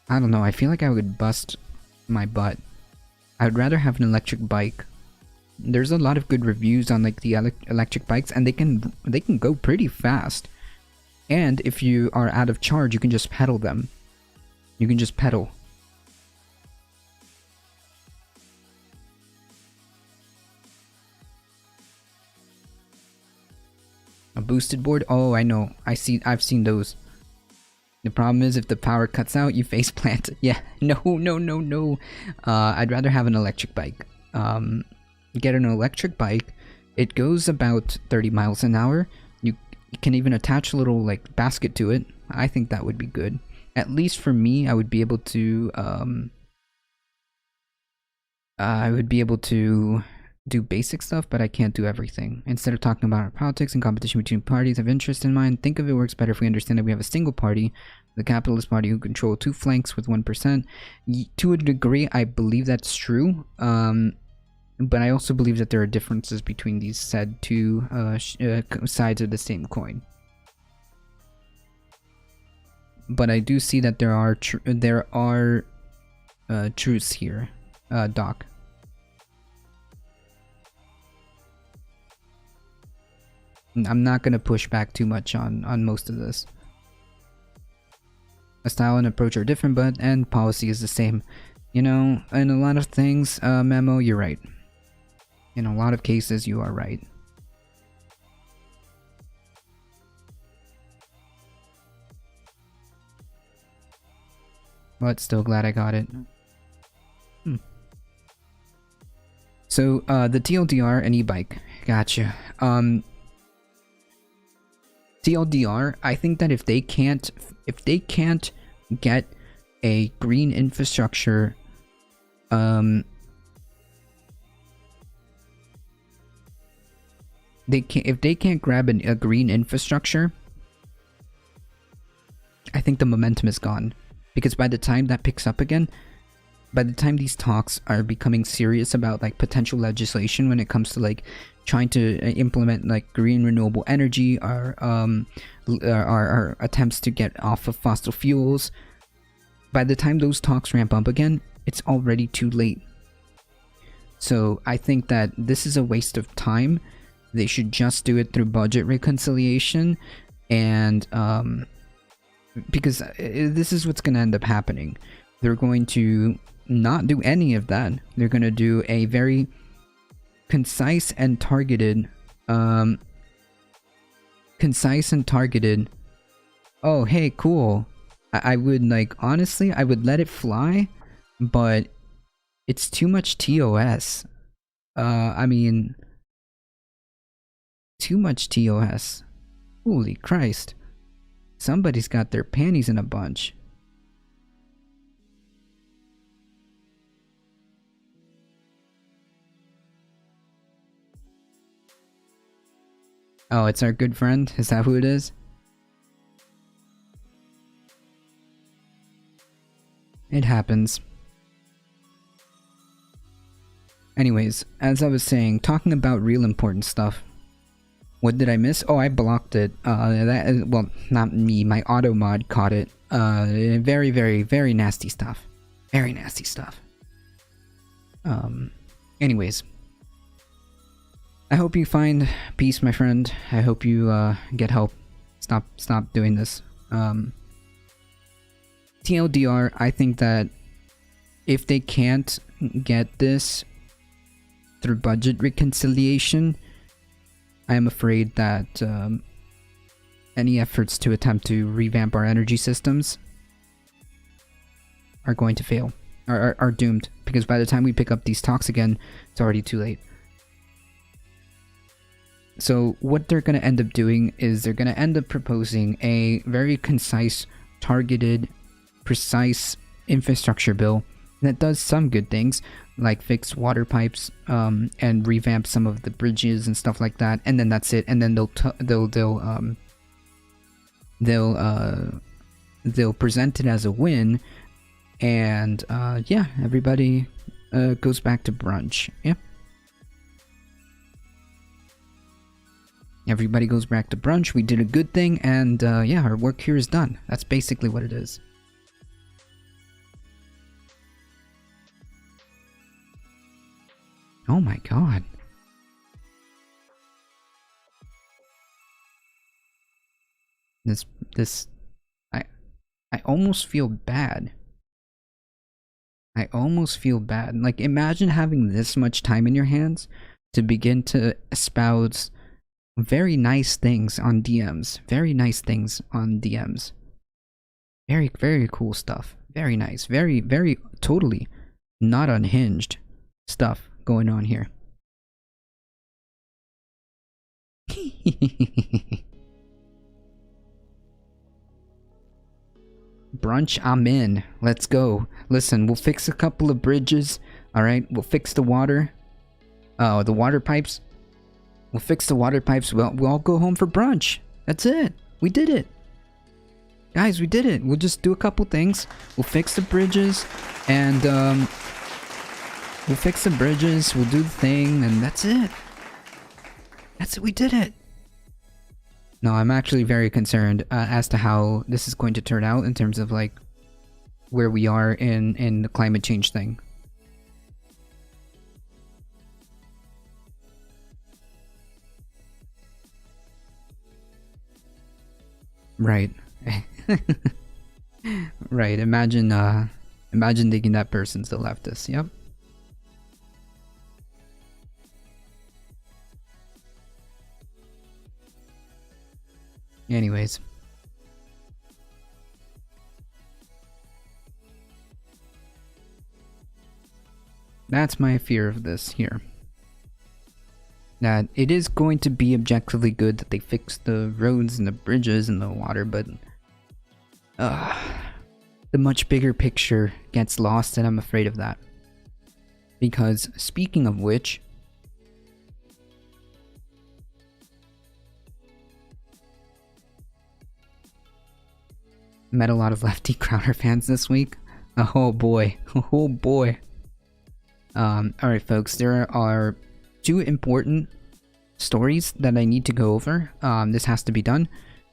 I don't know, I feel like I would bust my butt. I'd rather have an electric bike. There's a lot of good reviews on like the electric bikes, and they can go pretty fast. And if you are out of charge, you can just pedal them. You can just pedal. A boosted board? Oh, I know. I've seen those. The problem is if the power cuts out, you face plant. Yeah, no. I'd rather have an electric bike. Get an electric bike. It goes about 30 miles an hour. You can even attach a little like basket to it. I think that would be good. At least for me, I would be able to do basic stuff, but I can't do everything. Instead of talking about our politics and competition between parties of interest in mind, think of it works better if we understand that we have a single party, the capitalist party, who control two flanks with 1%. To a degree, I believe that's true. But I also believe that there are differences between these said two sides of the same coin. But I do see that there are truths here, Doc. I'm not going to push back too much on most of this. A style and approach are different, but end policy is the same. You know, in a lot of things, Memo, you're right. In a lot of cases, you are right. But still glad I got it. So, the TLDR and e-bike. Gotcha. TLDR, I think that if they can't get a green infrastructure, if they can't grab a green infrastructure, I think the momentum is gone. Because by the time that picks up again, by the time these talks are becoming serious about like potential legislation when it comes to like trying to implement like green renewable energy, or our attempts to get off of fossil fuels, by the time those talks ramp up again, it's already too late. So I think that this is a waste of time. They should just do it through budget reconciliation, and because this is what's going to end up happening. They're going to not do any of that. They're going to do a very concise and targeted oh hey, cool. I would like, honestly, I would let it fly, but it's too much TOS. I mean, too much TOS. Holy Christ. Somebody's got their panties in a bunch. Oh, it's our good friend? Is that who it is? It happens. Anyways, as I was saying, talking about real important stuff. What did I miss? Oh, I blocked it. Well, not me. My auto mod caught it. Very, very, very nasty stuff. Very nasty stuff. Anyways. I hope you find peace, my friend. I hope you get help. Stop doing this. TLDR, I think that if they can't get this through budget reconciliation, I am afraid that any efforts to attempt to revamp our energy systems are going to fail, are doomed, because by the time we pick up these talks again, it's already too late. So what they're going to end up doing is they're going to end up proposing a very concise, targeted, precise infrastructure bill that does some good things, like fix water pipes and revamp some of the bridges and stuff like that, and then that's it. And then they'll present it as a win, and yeah, everybody goes back to brunch. Yeah. Everybody goes back to brunch. We did a good thing, and yeah, our work here is done. That's basically what it is. Oh my god. I almost feel bad. I almost feel bad. Like, imagine having this much time in your hands to begin to espouse very nice things on DMs. Very nice things on DMs. Very, very cool stuff. Very nice. Very, very, totally not unhinged stuff going on here. Brunch, I'm in. Let's go. Listen, we'll fix a couple of bridges. Alright, we'll fix the water. The water pipes. We'll fix the water pipes. We'll all go home for brunch. That's it. We did it. Guys, we did it. We'll just do a couple things. We'll fix the bridges. And, we'll fix the bridges. We'll do the thing. And that's it. That's it. We did it. No, I'm actually very concerned as to how this is going to turn out in terms of, like, where we are in the climate change thing. Right. Right. Imagine thinking that person's the leftist. Yep. Anyways. That's my fear of this here. That it is going to be objectively good that they fix the roads and the bridges and the water, but the much bigger picture gets lost, and I'm afraid of that. Because, speaking of which, met a lot of Lefty Crowder fans this week. Oh boy. Oh boy. Alright folks, there are two important stories that I need to go over. This has to be done.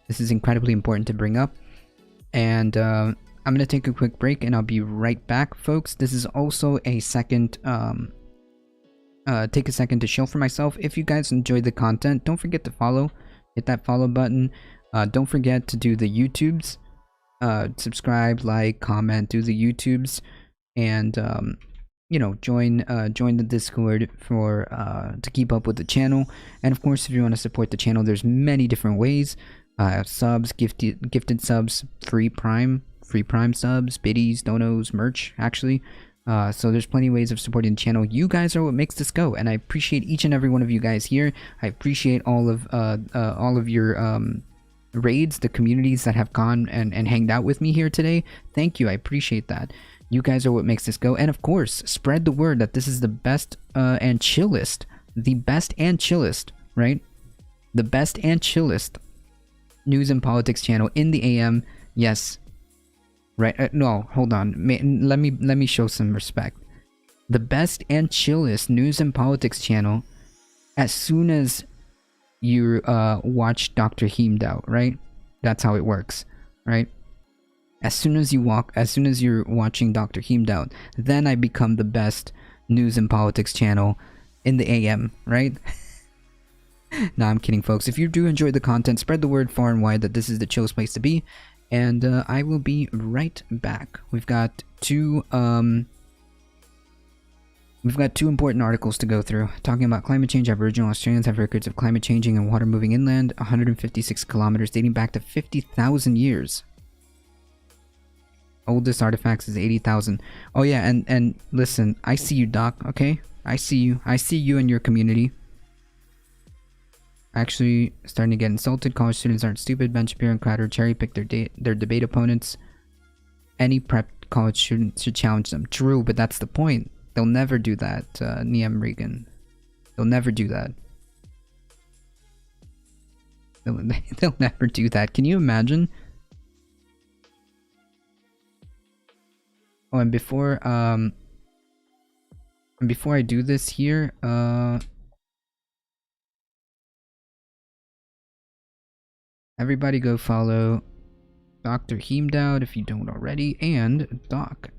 This is incredibly important to bring up. And I'm going to take a quick break and I'll be right back, folks. This is also a second, take a second to show for myself. If you guys enjoyed the content, don't forget to follow. Hit that follow button. Don't forget to do the YouTubes. Subscribe, like, comment, do the YouTubes, and you know, join the Discord for to keep up with the channel. And of course, if you want to support the channel, there's many different ways. Subs, gifted subs, free prime subs, biddies, donos, merch, actually. So there's plenty of ways of supporting the channel. You guys are what makes this go, and I appreciate each and every one of you guys here. I appreciate all of your raids, the communities that have gone and hanged out with me here today. Thank you. I appreciate that. You guys are what makes this go. And of course, spread the word that this is the best and chillest. The best and chillest, right? The best and chillest news and politics channel in the AM. Yes. Right. No, hold on. Let me show some respect. The best and chillest news and politics channel as soon as you watch Dr. Heimdall, right? That's how it works, right? As soon as you're watching Dr. Heimdall, then I become the best news and politics channel in the AM, right? No, I'm kidding, folks. If you do enjoy the content, spread the word far and wide that this is the chillest place to be. and I will be right back. We've got two important articles to go through. Talking about climate change, Aboriginal Australians have records of climate changing and water moving inland 156 kilometers dating back to 50,000 years. Oldest artifacts is 80,000. Oh yeah, and listen, I see you, Doc, okay? I see you. I see you and your community. Actually, starting to get insulted. College students aren't stupid. Ben Shapiro and Crowder cherry-pick their debate opponents. Any prep college student should challenge them. True, but that's the point. They'll never do that, Niam Regan. They'll never do that. They'll never do that. Can you imagine? Oh, and before I do this here, everybody go follow Dr. Heemdoud if you don't already, and Doc.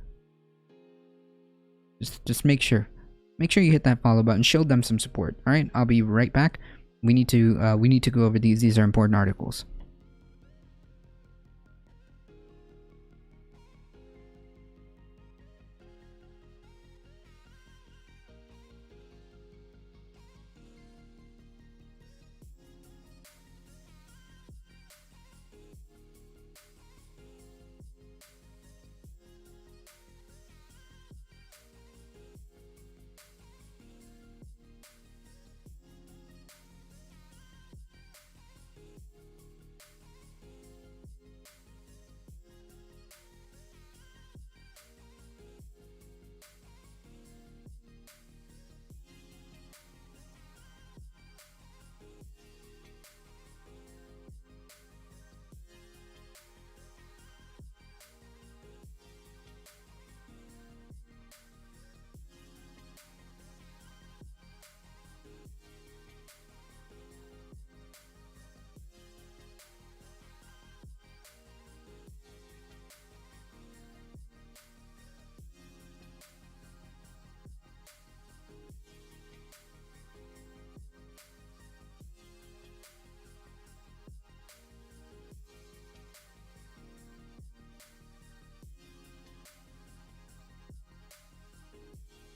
Just make sure you hit that follow button. Show them some support. All right, I'll be right back. We need to go over these. These are important articles.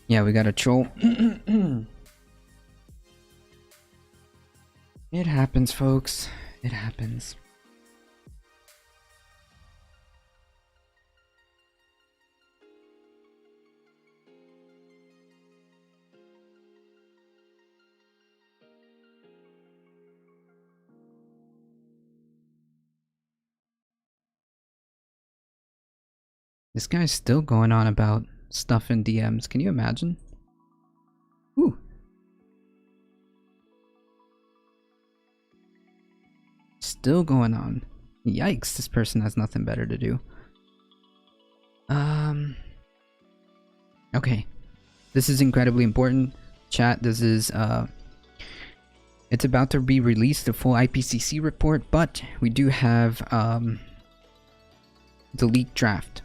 Yeah, we got a troll. It happens, folks. It happens. This guy's still going on about stuff in DMs. Can you imagine? Ooh. Still going on. Yikes, this person has nothing better to do. Okay. This is incredibly important. Chat, this is, it's about to be released, the full IPCC report, but we do have, the leaked draft.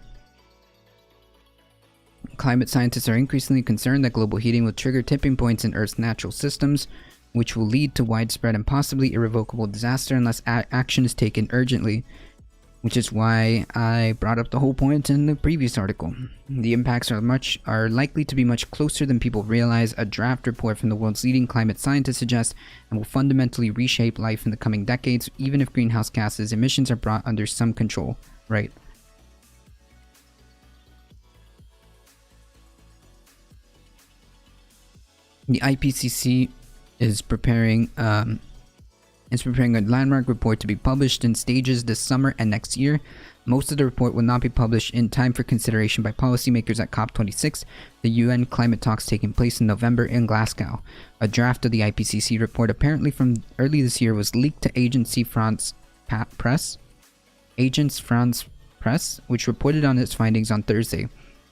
Climate scientists are increasingly concerned that global heating will trigger tipping points in Earth's natural systems, which will lead to widespread and possibly irrevocable disaster unless action is taken urgently. Which is why I brought up the whole point in the previous article. The impacts are likely to be much closer than people realize. A draft report from the world's leading climate scientists suggests and will fundamentally reshape life in the coming decades, even if greenhouse gases emissions are brought under some control. Right. The IPCC is preparing a landmark report to be published in stages this summer and next year. Most of the report will not be published in time for consideration by policymakers at COP26, the UN climate talks taking place in November in Glasgow. A draft of the IPCC report, apparently from early this year, was leaked to Agence France Presse, which reported on its findings on Thursday.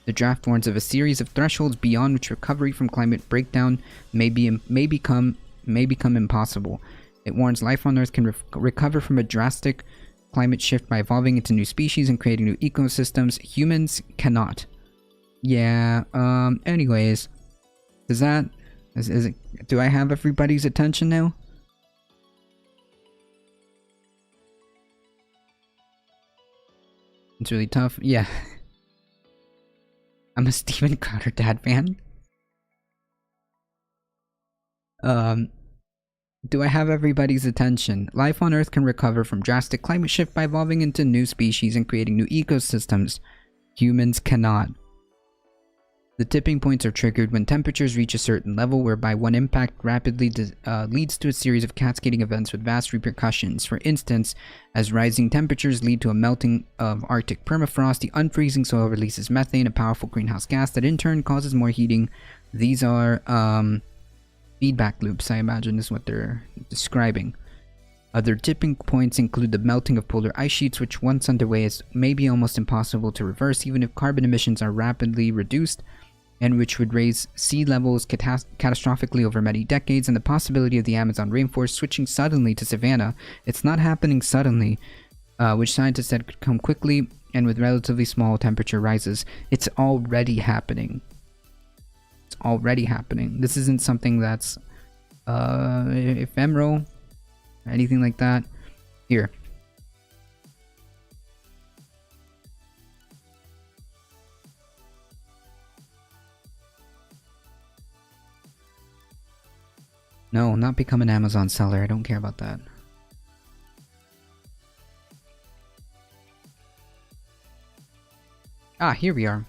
The draft warns of a series of thresholds beyond which recovery from climate breakdown may become impossible. It warns life on Earth can recover from a drastic climate shift by evolving into new species and creating new ecosystems. Humans cannot. Yeah, anyways. Is it, do I have everybody's attention now? It's really tough. Yeah. I'm a Steven Crowder dad fan. Do I have everybody's attention? Life on Earth can recover from drastic climate shift by evolving into new species and creating new ecosystems. Humans cannot. The tipping points are triggered when temperatures reach a certain level, whereby one impact rapidly leads to a series of cascading events with vast repercussions. For instance, as rising temperatures lead to a melting of Arctic permafrost, the unfreezing soil releases methane, a powerful greenhouse gas that in turn causes more heating. These are feedback loops, I imagine is what they're describing. Other tipping points include the melting of polar ice sheets, which once underway is maybe almost impossible to reverse even if carbon emissions are rapidly reduced, and which would raise sea levels catastrophically over many decades, and the possibility of the Amazon rainforest switching suddenly to savanna. It's not happening suddenly, which scientists said could come quickly and with relatively small temperature rises. It's already happening. It's already happening. This isn't something that's ephemeral, anything like that. Here. No, not become an Amazon seller. I don't care about that. Ah, here we are.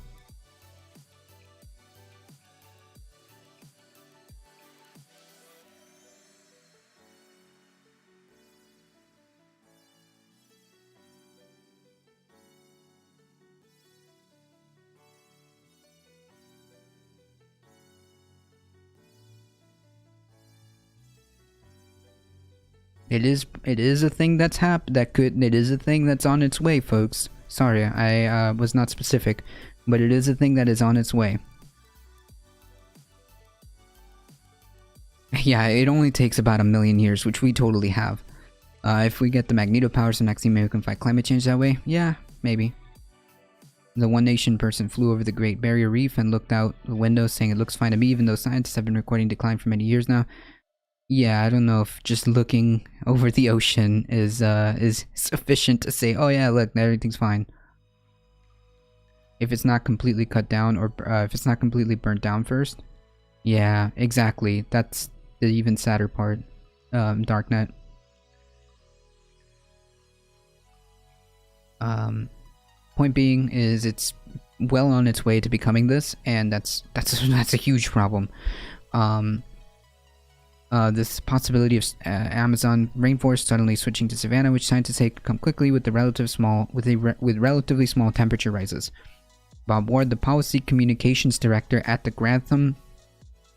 It is a thing that's it is a thing that's on its way, folks. Sorry, I was not specific, but it is a thing that is on its way. Yeah, it only takes about 1 million years, which we totally have. If we get the magnetopowers and actually maybe we can fight climate change that way, yeah, maybe. The One Nation person flew over the Great Barrier Reef and looked out the window saying it looks fine to me, even though scientists have been recording decline for many years now. Yeah, I don't know if just looking over the ocean is sufficient to say, oh yeah, look, everything's fine. If it's not completely cut down, or if it's not completely burnt down first. Yeah, exactly. That's the even sadder part. Darknet. Point being is it's well on its way to becoming this, and that's a huge problem. This possibility of Amazon rainforest suddenly switching to savanna, which scientists say could come quickly with relatively small temperature rises. Bob Ward, the Policy Communications Director at the Grantham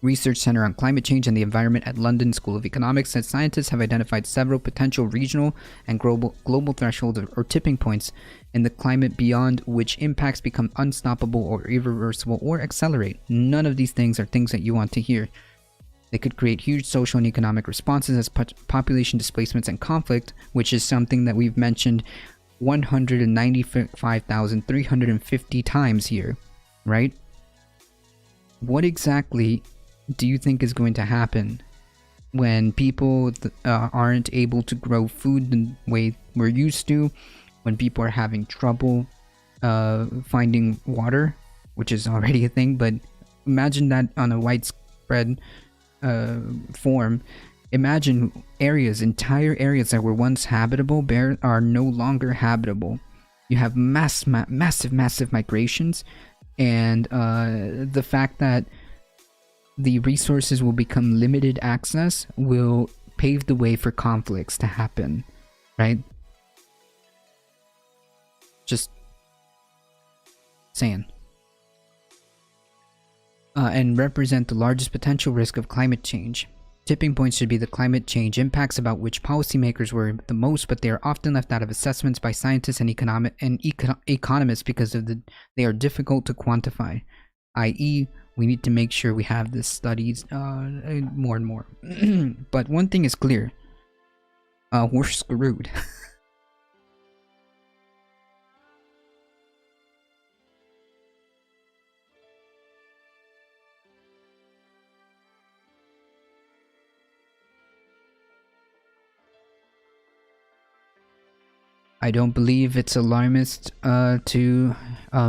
Research Center on Climate Change and the Environment at London School of Economics, said scientists have identified several potential regional and global thresholds or tipping points in the climate beyond which impacts become unstoppable or irreversible or accelerate. None of these things are things that you want to hear. They could create huge social and economic responses as population displacements and conflict, which is something that we've mentioned 195,350 times here, right? What exactly do you think is going to happen when people aren't able to grow food the way we're used to, when people are having trouble finding water, which is already a thing, but imagine that on a widespread form. Imagine entire areas that were once habitable are no longer habitable. You have massive migrations, and the fact that the resources will become limited access will pave the way for conflicts to happen, right? Just saying. And represent the largest potential risk of climate change. Tipping points should be the climate change impacts about which policymakers worry the most, but they are often left out of assessments by scientists and economists because they are difficult to quantify. I.e., we need to make sure we have this studies more and more. But one thing is clear. We're screwed. I don't believe it's alarmist to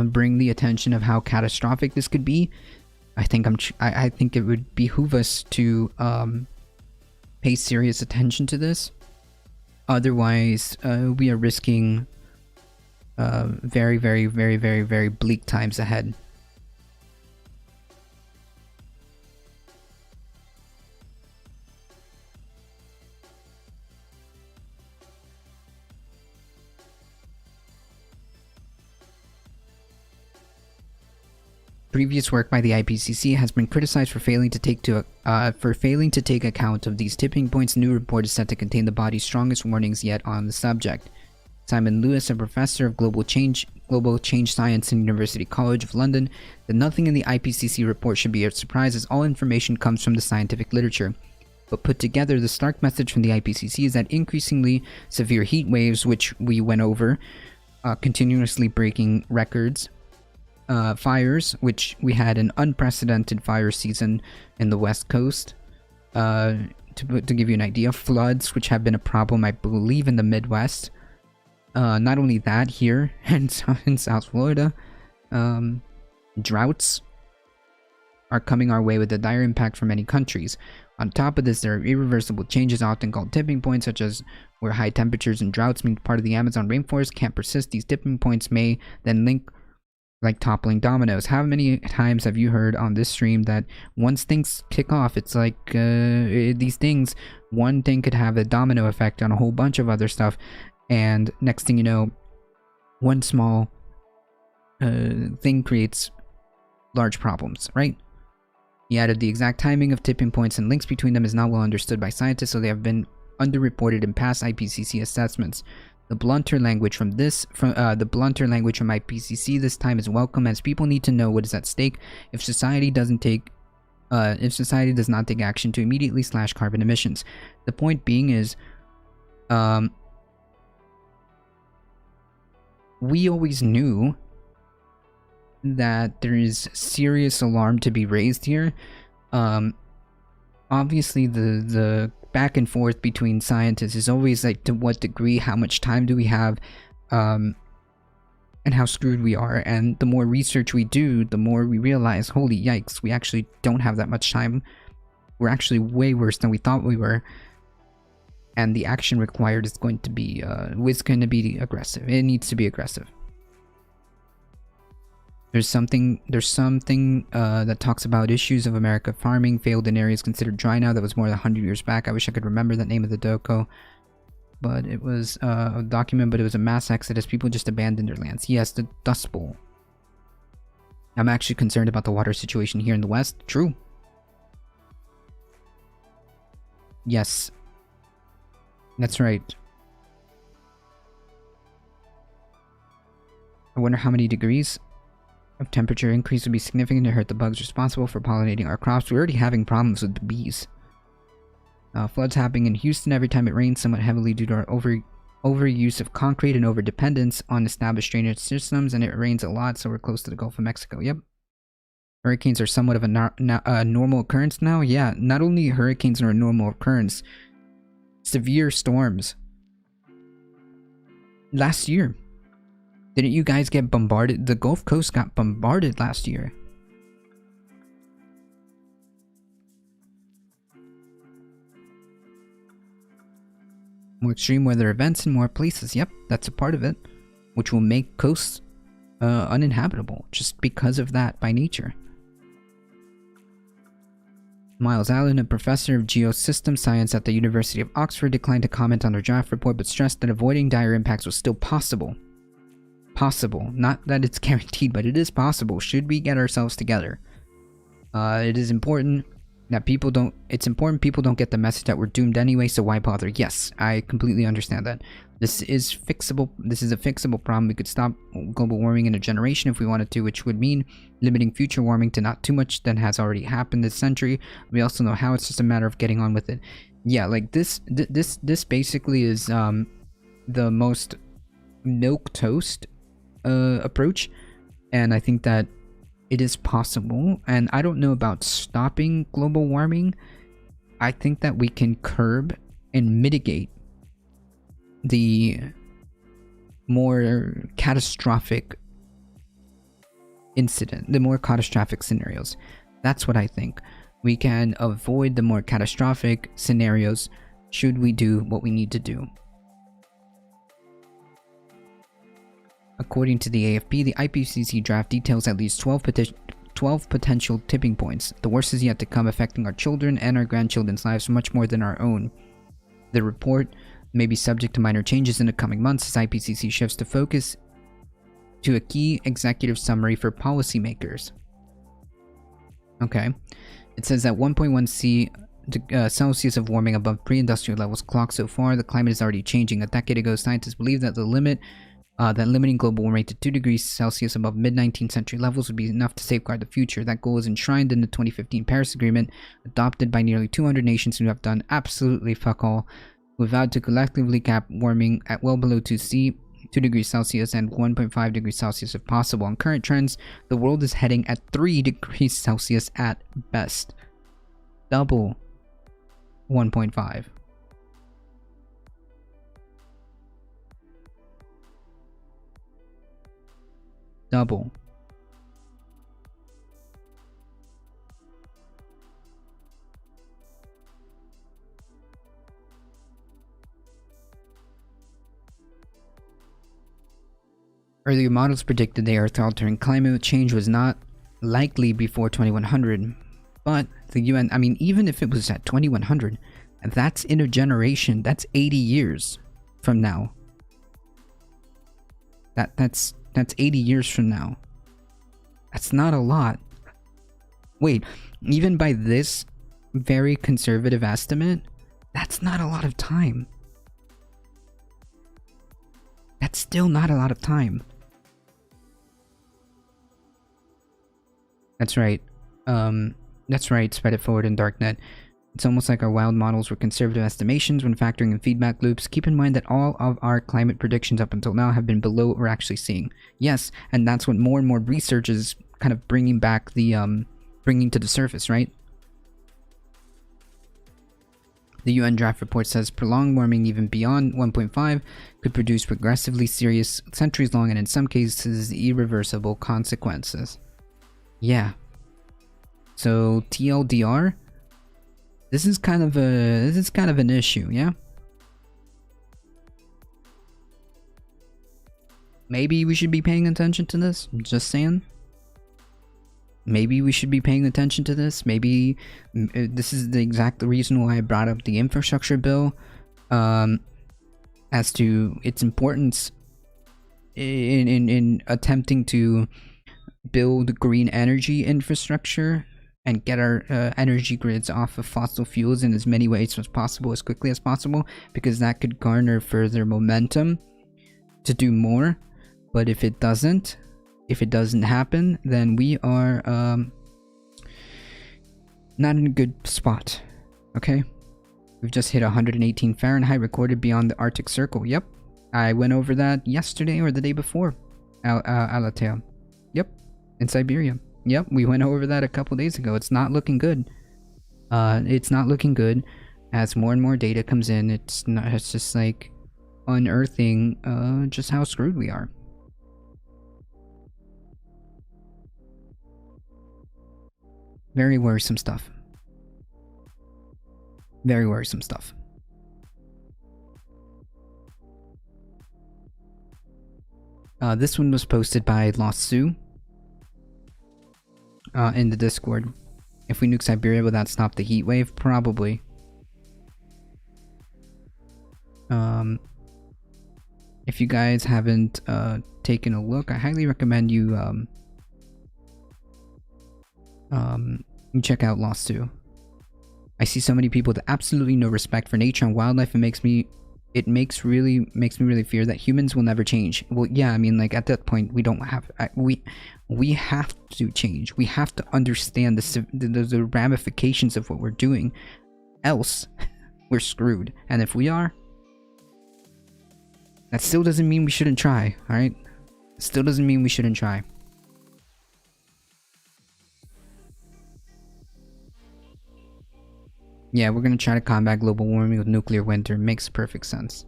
bring the attention of how catastrophic this could be. I think I think it would behoove us to pay serious attention to this. Otherwise, we are risking very, very, very, very, very bleak times ahead. Previous work by the IPCC has been criticized for failing to take account of these tipping points. The new report is set to contain the body's strongest warnings yet on the subject. Simon Lewis, a professor of global change science in University College of London, said nothing in the IPCC report should be a surprise, as all information comes from the scientific literature. But put together, the stark message from the IPCC is that increasingly severe heat waves, which we went over, continuously breaking records, fires, which we had an unprecedented fire season in the West Coast. To give you an idea, floods, which have been a problem, I believe, in the Midwest. Not only that, here in South Florida, droughts are coming our way with a dire impact for many countries. On top of this, there are irreversible changes, often called tipping points, such as where high temperatures and droughts mean part of the Amazon rainforest can't persist. These tipping points may then link like toppling dominoes. How many times have you heard on this stream that once things kick off, it's like these things, one thing could have a domino effect on a whole bunch of other stuff, and next thing you know, one small thing creates large problems, right? He added the exact timing of tipping points and links between them is not well understood by scientists, so they have been underreported in past IPCC assessments. The blunter language from IPCC this time is welcome, as people need to know what is at stake if society does not take action to immediately slash carbon emissions. The point being is, we always knew that there is serious alarm to be raised here. Obviously the back and forth between scientists is always like, to what degree, how much time do we have, and how screwed we are. And the more research we do, the more we realize, holy yikes, we actually don't have that much time. We're actually way worse than we thought we were. And the action required is going to be aggressive. It needs to be aggressive. There's something that talks about issues of America farming failed in areas considered dry now. That was more than 100 years back. I wish I could remember the name of the doco, but it was a document, but it was a mass exodus. People just abandoned their lands. Yes, the Dust Bowl. I'm actually concerned about the water situation here in the West. True. Yes. That's right. I wonder how many degrees of temperature increase would be significant to hurt the bugs responsible for pollinating our crops. We're already having problems with the bees. Floods happening in Houston every time it rains somewhat heavily due to our overuse of concrete and overdependence on established drainage systems, and it rains a lot, so we're close to the Gulf of Mexico. Yep. Hurricanes are somewhat of a normal occurrence now. Yeah, not only hurricanes are a normal occurrence, severe storms. Last year, didn't you guys get bombarded? The Gulf Coast got bombarded last year. More extreme weather events in more places. Yep, that's a part of it, which will make coasts uninhabitable just because of that by nature. Miles Allen, a professor of geosystem science at the University of Oxford, declined to comment on their draft report, but stressed that avoiding dire impacts was still possible. Possible. Not that it's guaranteed, but it is possible should we get ourselves together. It is important that people don't get the message that we're doomed anyway, so why bother? Yes, I completely understand that. This is fixable. This is a fixable problem. We could stop global warming in a generation if we wanted to, which would mean limiting future warming to not too much than has already happened this century. We also know how. It's just a matter of getting on with it. Yeah, like this basically is the most milquetoast approach, and I think that it is possible. And I don't know about stopping global warming. I think that we can curb and mitigate the more catastrophic incident, the more catastrophic scenarios. That's what I think. We can avoid the more catastrophic scenarios should we do what we need to do. According to the AFP, the IPCC draft details at least 12 potential tipping points. The worst is yet to come, affecting our children and our grandchildren's lives much more than our own. The report may be subject to minor changes in the coming months as IPCC shifts to focus to a key executive summary for policymakers. Okay. It says that 1.1 Celsius of warming above pre-industrial levels clocked so far. The climate is already changing. A decade ago, scientists believed that limiting global warming to 2 degrees Celsius above mid-19th century levels would be enough to safeguard the future. That goal is enshrined in the 2015 Paris Agreement, adopted by nearly 200 nations who have done absolutely fuck all, who vowed to collectively cap warming at well below 2 degrees Celsius and 1.5 degrees Celsius if possible. On current trends, the world is heading at 3 degrees Celsius at best. Double 1.5. Double. Earlier models predicted the Earth-altering climate change was not likely before 2100, but the UN, I mean, even if it was at 2100, that's in a generation, that's 80 years from now. That's 80 years from now. That's not a lot. Wait, even by this very conservative estimate, that's not a lot of time. That's still not a lot of time. That's right. That's right, Spread It Forward in Darknet. It's almost like our wild models were conservative estimations when factoring in feedback loops. Keep in mind that all of our climate predictions up until now have been below what we're actually seeing. Yes, and that's what more and more research is kind of bringing back the, bringing to the surface, right? The UN draft report says prolonged warming even beyond 1.5 could produce progressively serious, centuries-long, and in some cases, irreversible consequences. Yeah. So TLDR, this is kind of an issue, yeah? Maybe we should be paying attention to this. I'm just saying. Maybe we should be paying attention to this. Maybe this is the exact reason why I brought up the infrastructure bill, as to its importance in attempting to build green energy infrastructure and get our energy grids off of fossil fuels in as many ways as possible, as quickly as possible, because that could garner further momentum to do more. But if it doesn't happen, then we are not in a good spot. Okay, we've just hit 118 Fahrenheit recorded beyond the Arctic Circle. Yep, I went over that yesterday or the day before. Alatea. Yep, in Siberia. Yep, we went over that a couple days ago. It's not looking good. It's not looking good. As more and more data comes in, it's just like unearthing just how screwed we are. Very worrisome stuff. Very worrisome stuff. This one was posted by Lost Sue in the Discord. If we nuke Siberia, will that stop the heat wave? Probably. If you guys haven't taken a look, I highly recommend you check out Lost Sue. I see so many people with absolutely no respect for nature and wildlife. It makes me really fear that humans will never change. Well, yeah, I mean, like at that point, we don't have we have to change. We have to understand the ramifications of what we're doing. Else, we're screwed. And if we are, that still doesn't mean we shouldn't try. All right, still doesn't mean we shouldn't try. Yeah, we're gonna try to combat global warming with nuclear winter. Makes perfect sense.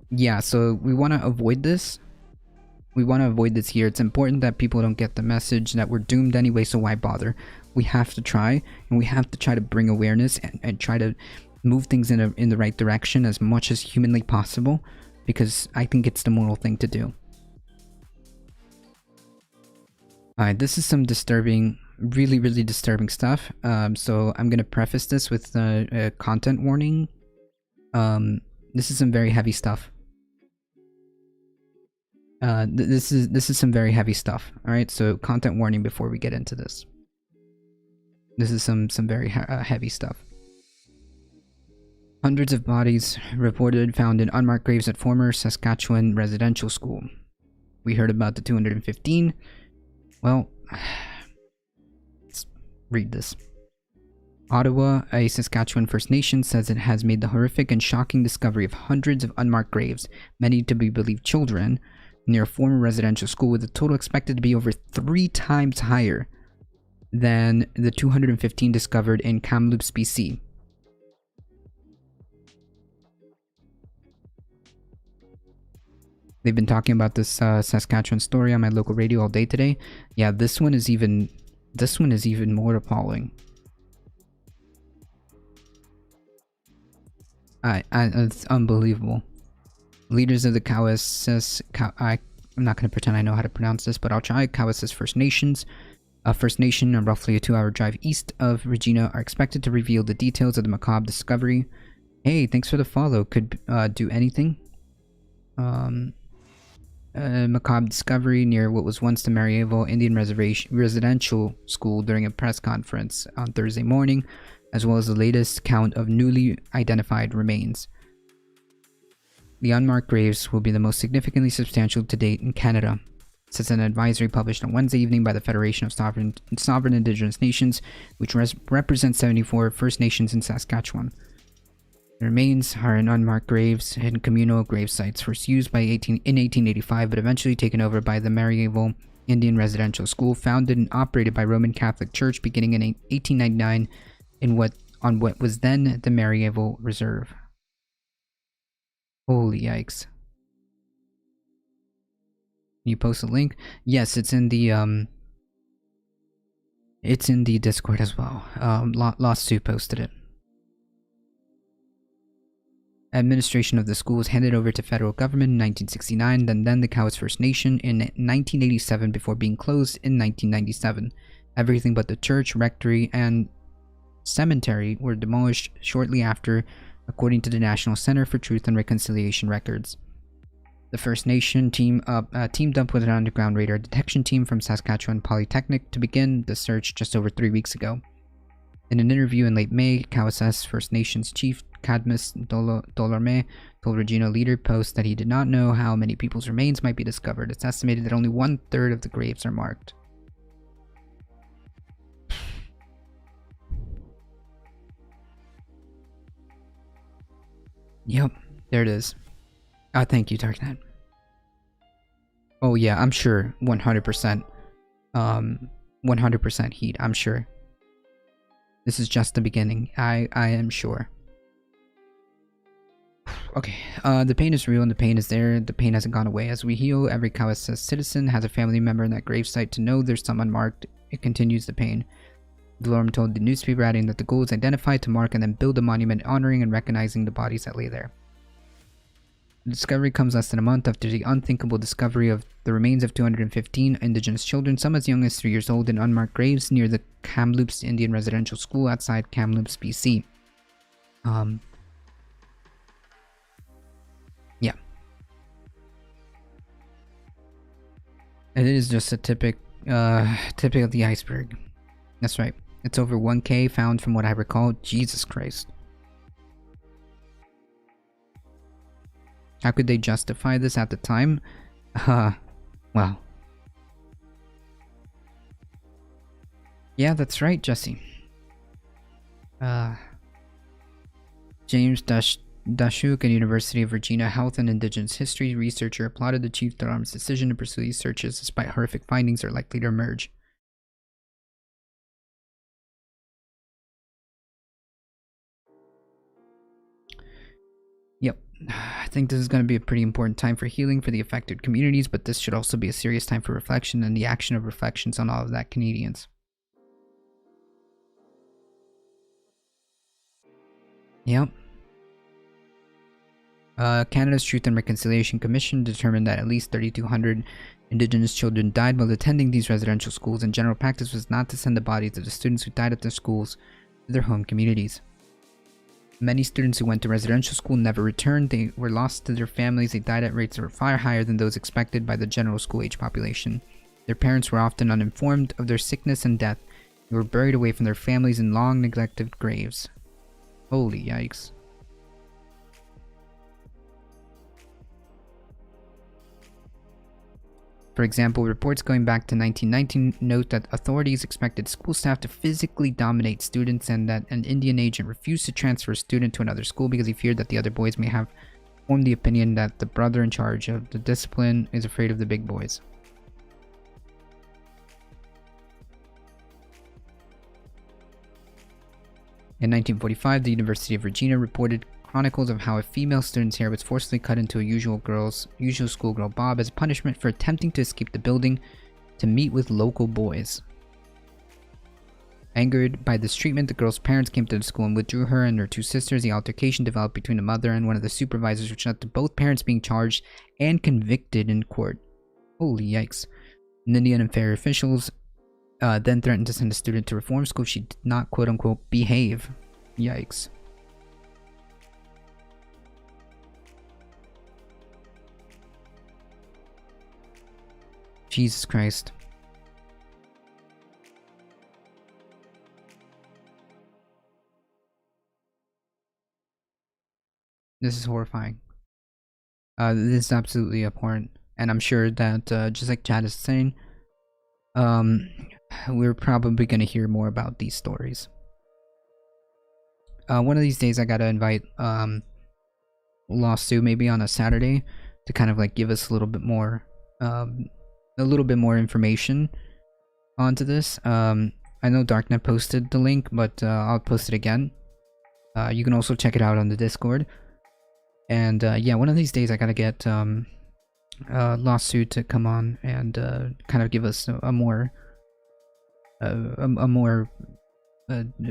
Yeah, so we want to avoid this. We want to avoid this here. It's important that people don't get the message that we're doomed anyway, so why bother? We have to try, and we have to try to bring awareness and try to move things in the right direction as much as humanly possible, because I think it's the moral thing to do. Alright, this is some disturbing, really, really disturbing stuff. So I'm gonna preface this with a content warning. This is some very heavy stuff. This is some very heavy stuff. All right, so content warning before we get into this. This is some very heavy stuff. Hundreds of bodies reported found in unmarked graves at former Saskatchewan residential school. We heard about the 215. Well, let's read this. Ottawa, a Saskatchewan First Nation, says it has made the horrific and shocking discovery of hundreds of unmarked graves, many to be believed children, near a former residential school, with a total expected to be over 3 times higher than the 215 discovered in Kamloops, BC. They've been talking about this Saskatchewan story on my local radio all day today. Yeah, this one is even more appalling. It's unbelievable. Leaders of the Cowessess, I'm not going to pretend I know how to pronounce this, but I'll try. Cowessess First Nations, First Nation, roughly a 2-hour drive east of Regina, are expected to reveal the details of the macabre discovery. Hey, thanks for the follow. Could do anything. Macabre discovery near what was once the Marieville Indian Residential School during a press conference on Thursday morning, as well as the latest count of newly identified remains. The unmarked graves will be the most significantly substantial to date in Canada, says an advisory published on Wednesday evening by the Federation of Sovereign Indigenous Nations, which represents 74 First Nations in Saskatchewan. The remains are in unmarked graves and communal grave sites, first used in 1885, but eventually taken over by the Marieville Indian Residential School, founded and operated by Roman Catholic Church beginning in 1899 on what was then the Marieville Reserve. Holy yikes. Can you post a link? Yes, it's in the Discord as well. Lost Sue posted it. Administration of the school was handed over to federal government in 1969, then the Cowes First Nation in 1987 before being closed in 1997. Everything but the church, rectory, and cemetery were demolished shortly after, according to the National Center for Truth and Reconciliation records. The First Nation teamed up with an underground radar detection team from Saskatchewan Polytechnic to begin the search just over 3 weeks ago. In an interview in late May, Cowessess First Nations chief Cadmus Dolorme told Regina Leader Post that he did not know how many people's remains might be discovered. It's estimated that only 1/3 of the graves are marked. Yep, there it is. Thank you, Darknet. Oh yeah, I'm sure, 100%. 100% heat, I'm sure. This is just the beginning. I am sure. Okay, the pain is real and the pain is there. The pain hasn't gone away. As we heal, every Cowessess citizen has a family member in that gravesite to know there's some unmarked. It continues the pain. Delorme told the newspaper, adding that the goal is identified to mark and then build a monument honoring and recognizing the bodies that lay there. The discovery comes less than a month after the unthinkable discovery of the remains of 215 Indigenous children, some as young as 3 years old, in unmarked graves near the Kamloops Indian Residential School outside Kamloops, BC. Yeah. It is just a tip of the iceberg. That's right. It's over 1K found from what I recall. Jesus Christ. How could they justify this at the time? Well. Yeah, that's right, Jesse. James Dashuk, a University of Virginia Health and Indigenous History researcher, applauded the Chief Delorme's decision to pursue these searches despite horrific findings are likely to emerge. Yep. I think this is going to be a pretty important time for healing for the affected communities, but this should also be a serious time for reflection and the action of reflections on all of that, Canadians. Yep. Canada's Truth and Reconciliation Commission determined that at least 3,200 Indigenous children died while attending these residential schools, and general practice was not to send the bodies of the students who died at their schools to their home communities. Many students who went to residential school never returned. They were lost to their families. They died at rates that were far higher than those expected by the general school-age population. Their parents were often uninformed of their sickness and death. They were buried away from their families in long neglected graves. Holy yikes. For example, reports going back to 1919 note that authorities expected school staff to physically dominate students, and that an Indian agent refused to transfer a student to another school because he feared that the other boys may have formed the opinion that the brother in charge of the discipline is afraid of the big boys. In 1945, the University of Regina reported chronicles of how a female student's hair was forcibly cut into a usual schoolgirl bob as a punishment for attempting to escape the building to meet with local boys. Angered by this treatment, the girl's parents came to the school and withdrew her and her two sisters. The altercation developed between the mother and one of the supervisors, which led to both parents being charged and convicted in court. Holy yikes. Indian and fair officials then threatened to send a student to reform school if she did not quote-unquote behave. Yikes. Jesus Christ. This is horrifying. This is absolutely abhorrent. And I'm sure that, just like Chad is saying, we're probably going to hear more about these stories. One of these days I gotta invite Lawsuit maybe on a Saturday to kind of like give us a little bit more information onto this. I know Darknet posted the link, but I'll post it again. You can also check it out on the Discord. And yeah, one of these days I gotta get Lawsuit to come on and kind of give us a more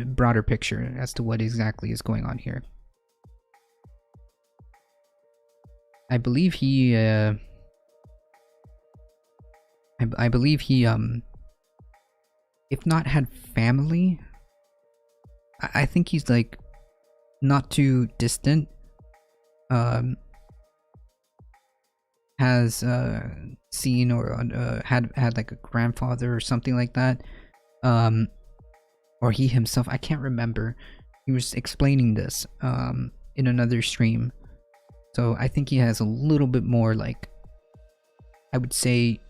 broader picture as to what exactly is going on here. I believe he I believe he if not had family, I think he's like not too distant, has seen or had like a grandfather or something like that, or he himself, I can't remember. He was explaining this in another stream, so I think he has a little bit more, like, I would say,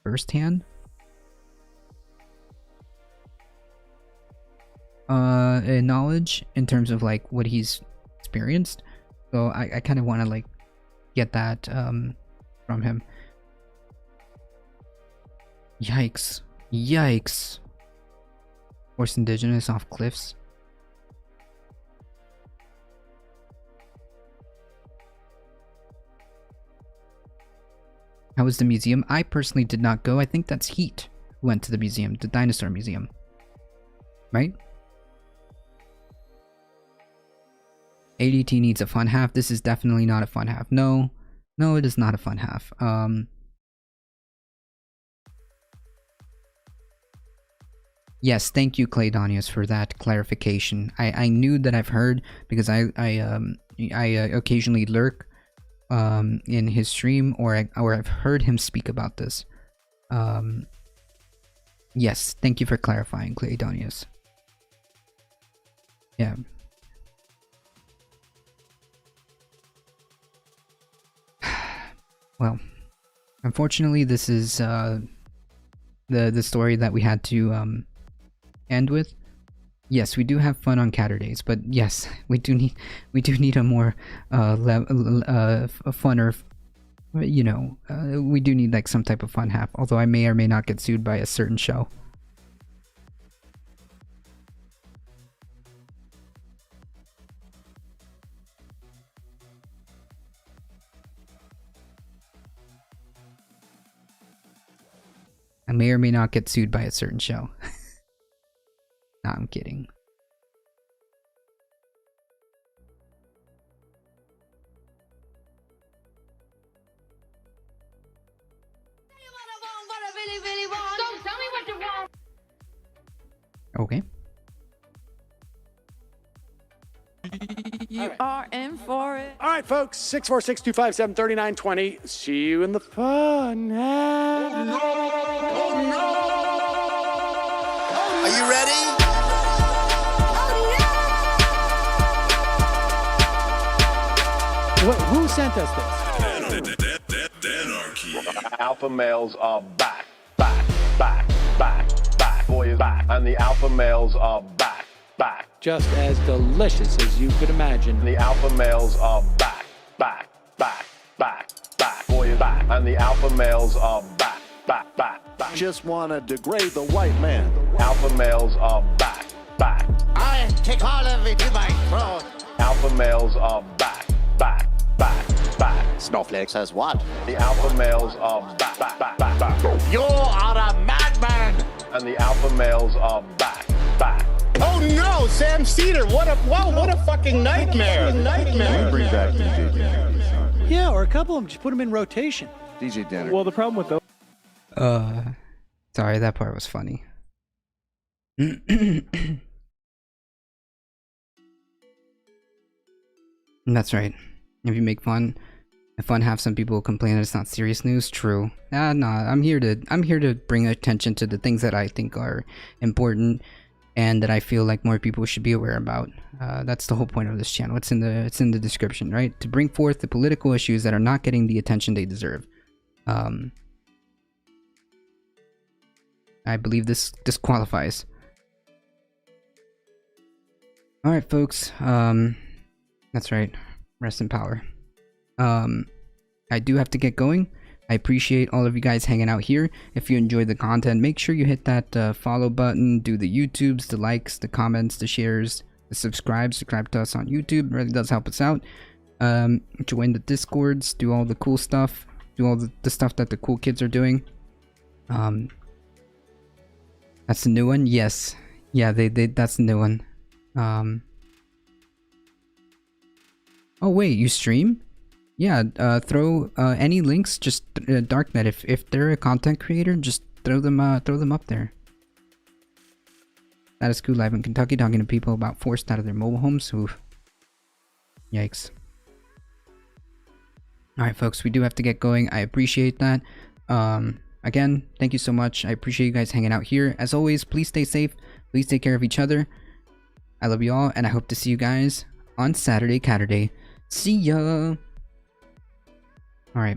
firsthand knowledge in terms of like what he's experienced. So I kind of want to like get that from him. Yikes. Yikes. Forced indigenous off cliffs. How was the museum? I personally did not go. I think that's Heat who went to the museum, the dinosaur museum. Right? ADT needs a fun half. This is definitely not a fun half. No, it is not a fun half. Yes, thank you, Claydonius, for that clarification. I knew that I've heard, because I occasionally lurk in his stream, or I've heard him speak about this. Yes, thank you for clarifying, Claydonius. Yeah. Well, unfortunately, this is the story that we had to end with. Yes, we do have fun on Catterdays, but yes, we do need a more funner, you know, we do need like some type of fun half. Although I may or may not get sued by a certain show. I may or may not get sued by a certain show. Nah, I'm kidding. Okay. You are in for it. All right, folks, 646-257-3920. See you in the fun. Are you ready? Who sent us this? Alpha males are back. Boy is back. And the alpha males are back. Just as delicious as you could imagine. The alpha males are back. Boy is back. And the alpha males are back. Just wanna degrade the white man. Alpha males are back. I take all of it in my throat. Alpha males are back. Snowflakes says what? The alpha males are back. You are a madman. And the alpha males are back. Oh no, Sam Cedar! What a fucking nightmare! Bring back DJ Danner. Yeah, or a couple of them. Just put them in rotation. DJ Danner. Well, the problem with those. Sorry, that part was funny. That's right. If you make fun have some people complain that it's not serious news. True. No, I'm here to bring attention to the things that I think are important and that I feel like more people should be aware about. That's the whole point of this channel. It's in the description, right? To bring forth the political issues that are not getting the attention they deserve. I believe this qualifies. All right, folks. That's right. Rest in power. I do have to get going. I appreciate all of you guys hanging out here. If you enjoyed the content, make sure you hit that follow button, do the YouTubes, the likes, the comments, the shares, the subscribe to us on YouTube. It really does help us out. Join the Discords, do all the cool stuff, do all the stuff that the cool kids are doing. That's the new one? Yes. Yeah, that's the new one. Oh wait, you stream? Yeah, throw any links, just Darknet. If they're a content creator, just throw them up there. That is cool. Live in Kentucky, talking to people about forced out of their mobile homes. Oof. Yikes. Alright folks, we do have to get going. I appreciate that. Again, thank you so much. I appreciate you guys hanging out here. As always, please stay safe. Please take care of each other. I love you all, and I hope to see you guys on Saturday. See ya! Alright.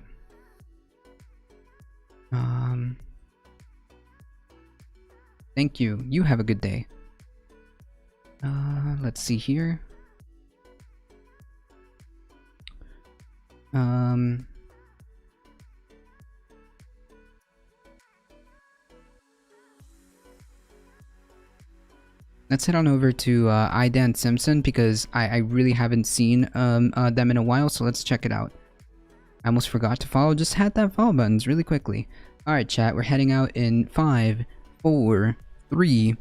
Thank you. You have a good day. Let's see here. Let's head on over to iDan Simpson because I really haven't seen them in a while, so let's check it out. I almost forgot to follow, just had that follow buttons really quickly. Alright chat, we're heading out in 5, 4, 3,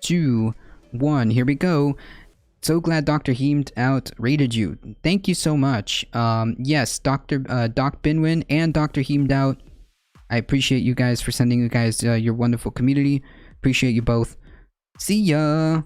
2, 1, here we go. So glad Dr. Heamed out rated you. Thank you so much. Yes, Doc Binwin and Dr. Heamed out. I appreciate you guys for sending you guys your wonderful community. Appreciate you both. See ya!